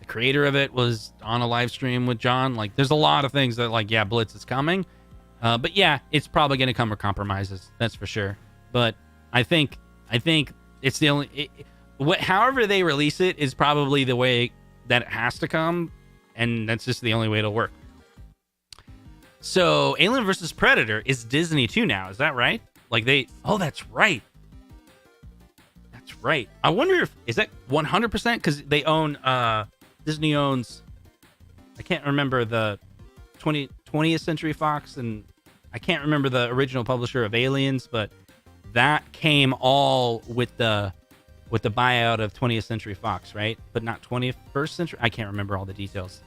creator of it was on a live stream with John. Like, there's a lot of things that, like, yeah, Blitz is coming. But yeah, it's probably going to come with compromises. That's for sure. But I think it's the only... however they release it is probably the way that it has to come. And that's just the only way it'll work. So Alien vs. Predator is Disney too now. Is that right? Like oh, that's right. That's right. I wonder is that 100%? Because they own, Disney owns, I can't remember the 20th Century Fox, and I can't remember the original publisher of Aliens, but that came all with the buyout of 20th Century Fox, right? But not 21st Century. I can't remember all the details.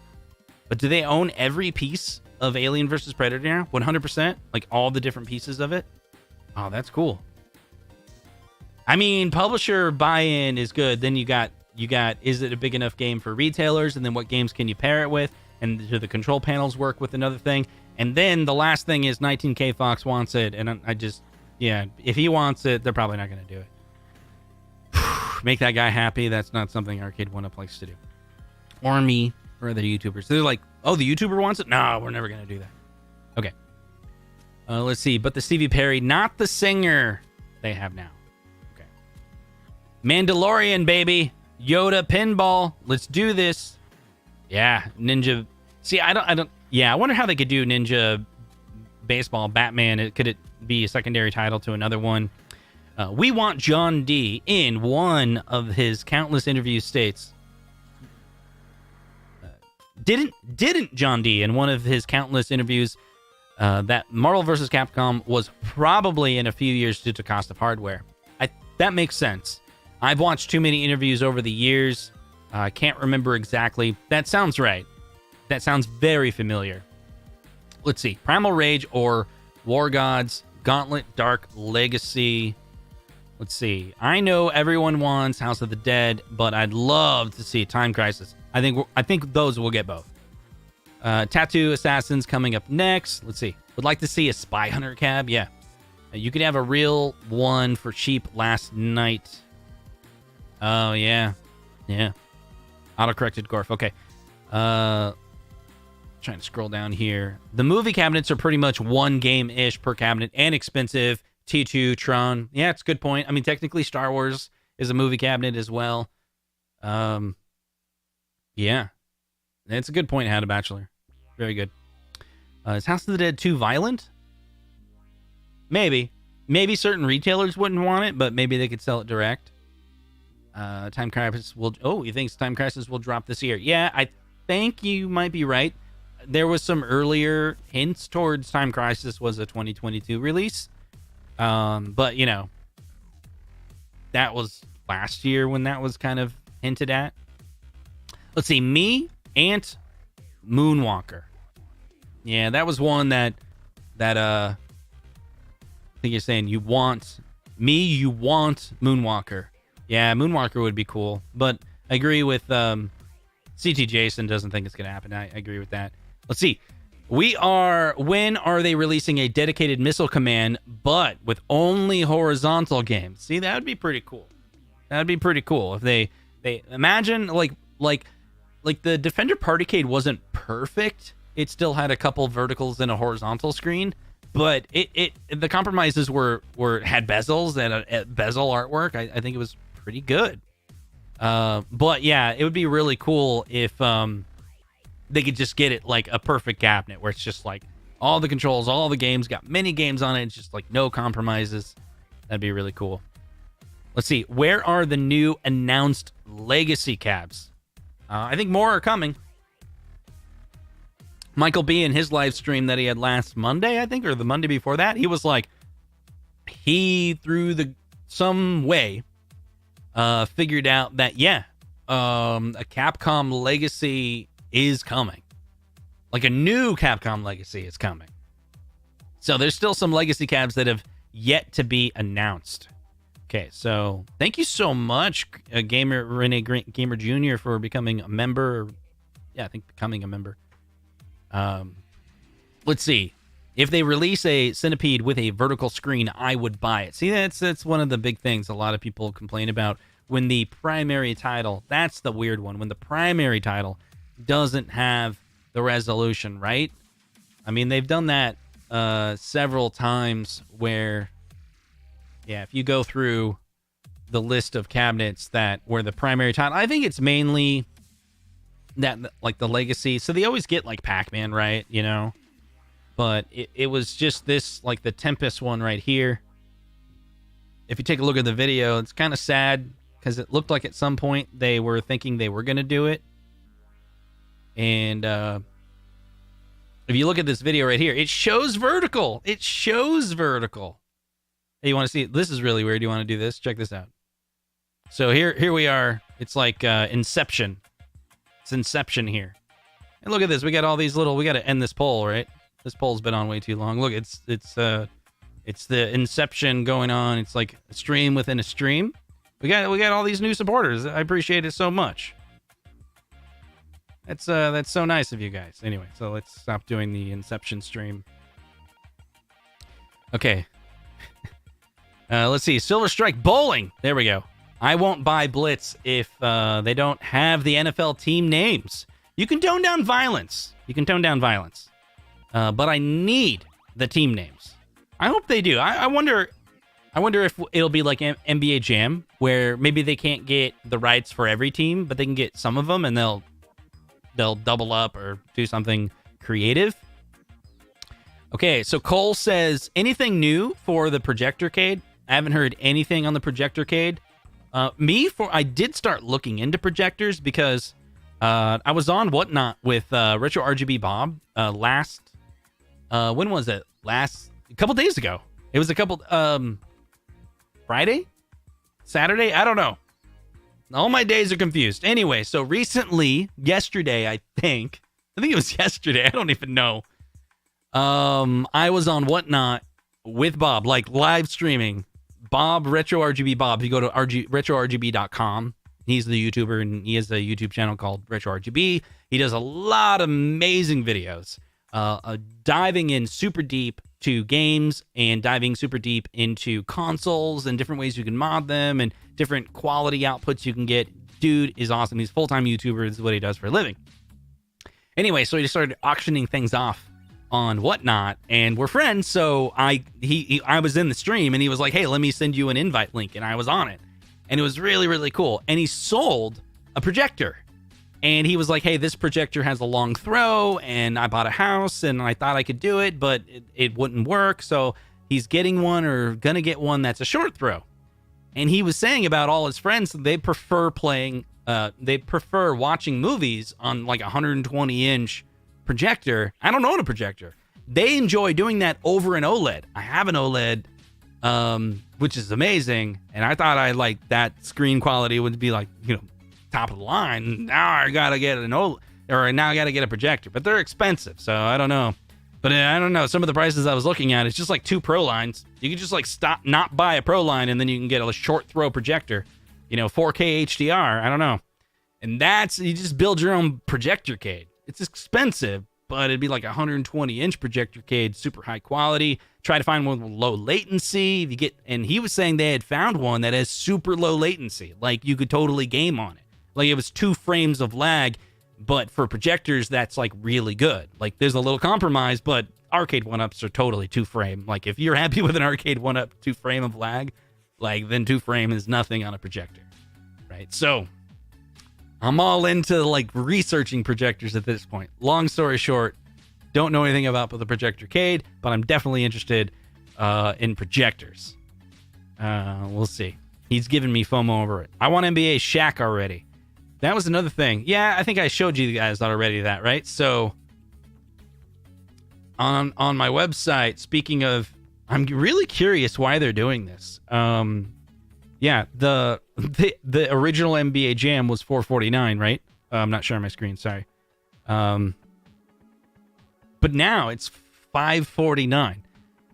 But do they own every piece of Alien vs. Predator now? 100%? Like all the different pieces of it? Oh, that's cool. I mean, publisher buy-in is good. Then you got, is it a big enough game for retailers? And then what games can you pair it with? And do the control panels work with another thing? And then the last thing is 19K Fox wants it. And I just, yeah, if he wants it, they're probably not going to do it. Make that guy happy. That's not something Arcade1up likes to do. Or me, or other YouTubers. They're like, oh, the YouTuber wants it? No, we're never going to do that. Okay. Let's see. But the Stevie Perry, not the singer they have now. Okay. Mandalorian, baby. Yoda pinball. Let's do this. Yeah, Ninja. See, I don't. Yeah, I wonder how they could do Ninja Baseball Batman. Could it be a secondary title to another one? We want John D. in one of his countless interviews states. Didn't John D. in one of his countless interviews that Marvel vs. Capcom was probably in a few years due to cost of hardware. That makes sense. I've watched too many interviews over the years. I can't remember exactly. That sounds right. That sounds very familiar. Let's see. Primal Rage or War Gods, Gauntlet, Dark Legacy. Let's see. I know everyone wants House of the Dead, but I'd love to see Time Crisis. I think those will get both. Tattoo Assassins coming up next. Let's see. Would like to see a Spy Hunter cab. Yeah. You could have a real one for cheap last night. Oh, yeah. Yeah. Auto-corrected Gorf. Okay. Trying to scroll down here. The movie cabinets are pretty much one game-ish per cabinet and expensive. T2, Tron. Yeah, it's a good point. I mean, technically Star Wars is a movie cabinet as well. Yeah. That's a good point, Had a Bachelor. Very good. Is House of the Dead 2 violent? Maybe. Maybe certain retailers wouldn't want it, but maybe they could sell it direct. Time Crisis will... Oh, he thinks Time Crisis will drop this year. Yeah, I think you might be right. There was some earlier hints towards Time Crisis was a 2022 release. But, you know, that was last year when that was kind of hinted at. Let's see. Me, Ant, Moonwalker. Yeah, that was one that I think you're saying you want... Me, you want Moonwalker. Yeah, Moonwalker would be cool. But I agree with CT Jason doesn't think it's going to happen. I agree with that. Let's see. When are they releasing a dedicated missile command, but with only horizontal games? See, that would be pretty cool. That would be pretty cool if they imagine like the Defender Partycade wasn't perfect. It still had a couple verticals and a horizontal screen, but the compromises had bezels and a bezel artwork. I think it was pretty good. But yeah, it would be really cool if they could just get it like a perfect cabinet where it's just like all the controls, all the games, got many games on it. It's just like no compromises. That'd be really cool. Let's see. Where are the new announced legacy cabs? I think more are coming. Michael B. in his live stream that he had last Monday, I think, or the Monday before that, he was like, he through some way figured out that, yeah, a Capcom legacy is coming. Like a new Capcom legacy is coming. So there's still some legacy cabs that have yet to be announced. Okay, so thank you so much, Rene Gamer Jr. for becoming a member. Yeah, I think becoming a member. Let's see. If they release a Centipede with a vertical screen, I would buy it. See, that's one of the big things a lot of people complain about when the primary title, that's the weird one, when the primary title doesn't have the resolution, right? I mean, they've done that several times where, yeah, if you go through the list of cabinets where the primary title, I think it's mainly that, like the legacy. So they always get like Pac-Man, right? You know, But it was just this, like the Tempest one right here. If you take a look at the video, it's kind of sad because it looked like at some point they were thinking they were going to do it. And if you look at this video right here, it shows vertical. It shows vertical. Hey, you want to see it? This is really weird. You want to do this? Check this out. So here we are. It's like Inception. It's Inception here. And look at this. We got all these little... We got to end this poll, right? This poll's been on way too long. Look, it's the Inception going on. It's like a stream within a stream. We got all these new supporters. I appreciate it so much. That's so nice of you guys. Anyway, so let's stop doing the Inception stream. Okay. Let's see. Silver Strike Bowling. There we go. I won't buy Blitz if they don't have the NFL team names. You can tone down violence. But I need the team names. I hope they do. I wonder if it'll be like NBA Jam, where maybe they can't get the rights for every team, but they can get some of them, and they'll double up or do something creative. Okay, so Cole says, anything new for the Projectorcade? I haven't heard anything on the Projectorcade. I did start looking into projectors because I was on Whatnot with RetroRGB Bob last. When was it? A couple days ago. It was a couple, Friday? Saturday? I don't know. All my days are confused. Anyway, so recently, yesterday, I think it was yesterday. I don't even know. I was on Whatnot with Bob, like live streaming. Bob, RetroRGB Bob. If you go to RetroRGB.com, he's the YouTuber, and he has a YouTube channel called RetroRGB. He does a lot of amazing videos. Diving in super deep to games and diving super deep into consoles and different ways you can mod them and different quality outputs you can get. Dude is awesome. He's a full-time YouTuber. This is what he does for a living. Anyway, so he just started auctioning things off on Whatnot, and we're friends. So I was in the stream, and he was like, "Hey, let me send you an invite link," and I was on it, and it was really, really cool. And he sold a projector. And he was like, hey, this projector has a long throw, and I bought a house, and I thought I could do it, but it wouldn't work. So he's getting one or going to get one that's a short throw. And he was saying about all his friends, they prefer watching movies on like a 120-inch projector. I don't own a projector. They enjoy doing that over an OLED. I have an OLED, which is amazing. And I thought that screen quality would be like, top of the line. Now I gotta get now I gotta get a projector, but they're expensive, so I don't know. But I don't know, some of the prices I was looking at, it's just like 2 Pro lines. You can just not buy a Pro line, and then you can get a short throw projector, 4K HDR. I don't know. And you just build your own Projectorcade. It's expensive, but it'd be like a 120-inch Projectorcade, super high quality. Try to find one with low latency. And he was saying they had found one that has super low latency, like you could totally game on it. Like it was 2 frames of lag, but for projectors, that's like really good. Like there's a little compromise, but Arcade1ups are totally 2 frame. Like if you're happy with an Arcade1up 2 frame of lag, then 2 frame is nothing on a projector, right? So I'm all into like researching projectors at this point. Long story short, don't know anything about the Projectorcade, but I'm definitely interested in projectors. We'll see. He's giving me FOMO over it. I want NBA Shaq already. That was another thing. Yeah, I think I showed you guys already that, right? So on my website, speaking of, I'm really curious why they're doing this. Yeah, the original NBA Jam was $449, right? I'm not sharing my screen, sorry. But now it's $549.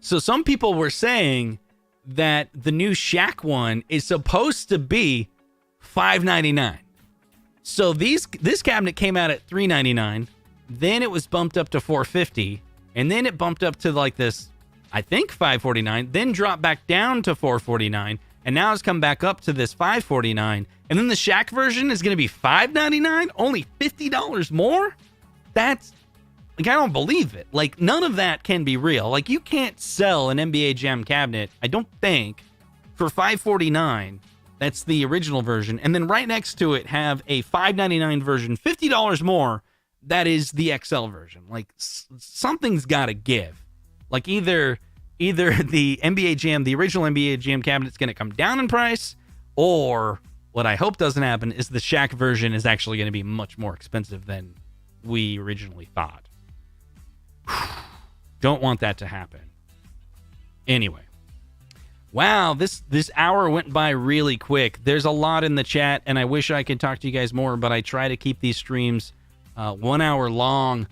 So some people were saying that the new Shaq one is supposed to be $599. So this cabinet came out at $399, then it was bumped up to $450, and then it bumped up to like this, I think $549, then dropped back down to $449, and now it's come back up to this $549, and then the Shaq version is going to be $599, only $50 more? That's, I don't believe it. Like, none of that can be real. Like, you can't sell an NBA Jam cabinet, I don't think, for $549. That's the original version. And then right next to it have a $599 version, $50 more, that is the XL version. Like something's got to give. Like either the NBA Jam, the original NBA Jam cabinet's going to come down in price, or what I hope doesn't happen is the Shaq version is actually going to be much more expensive than we originally thought. Don't want that to happen. Anyway. Wow, this hour went by really quick. There's a lot in the chat, and I wish I could talk to you guys more, but I try to keep these streams 1 hour long.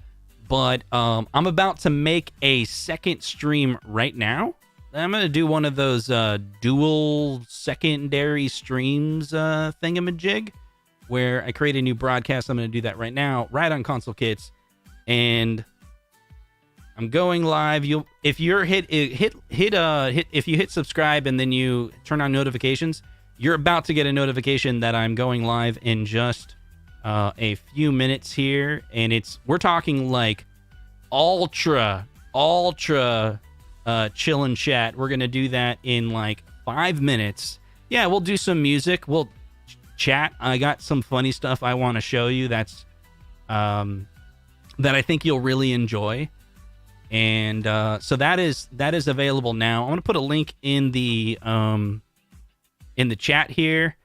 But I'm about to make a second stream right now. I'm going to do one of those dual secondary streams thingamajig, where I create a new broadcast. I'm going to do that right now, right on Console Kits. And I'm going live. If you hit subscribe and then you turn on notifications, you're about to get a notification that I'm going live in just a few minutes here, and we're talking like ultra chill and chat. We're gonna do that in like 5 minutes. Yeah, we'll do some music, we'll chat. I got some funny stuff I want to show you that's that I think you'll really enjoy. And so that is available now. I'm gonna put a link in the chat here,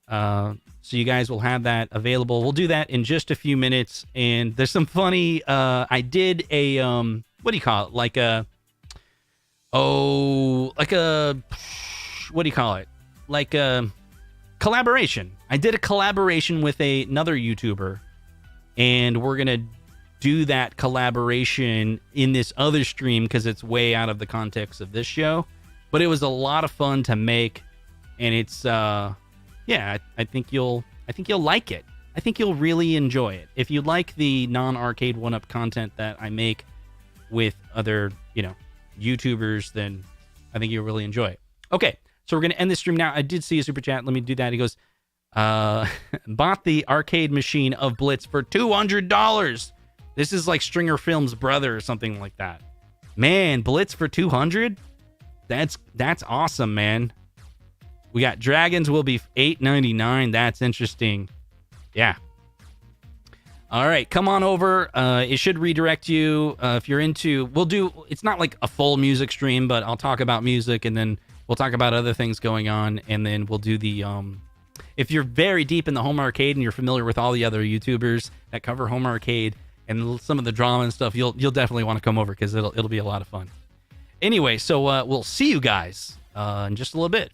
so you guys will have that available. We'll do that in just a few minutes. And there's some funny. I did a what do you call it? Like a what do you call it? Like a collaboration. I did a collaboration with another YouTuber, and we're gonna do that collaboration in this other stream because it's way out of the context of this show. But it was a lot of fun to make, and it's yeah, I think you'll like it. I think you'll really enjoy it. If you like the non-Arcade1up content that I make with other, YouTubers, then I think you'll really enjoy it. Okay, so we're going to end this stream now. I did see a super chat. Let me do that. He goes, bought the arcade machine of Blitz for $200. This is like Stringer Films' brother or something like that. Man, Blitz for $200? That's awesome, man. We got Dragons will be $8.99. That's interesting. Yeah. All right, come on over. It should redirect you if you're into. It's not like a full music stream, but I'll talk about music, and then we'll talk about other things going on, and then we'll do the. If you're very deep in the home arcade and you're familiar with all the other YouTubers that cover home arcade and some of the drama and stuff, you'll definitely want to come over because it'll be a lot of fun. Anyway, so we'll see you guys in just a little bit. If you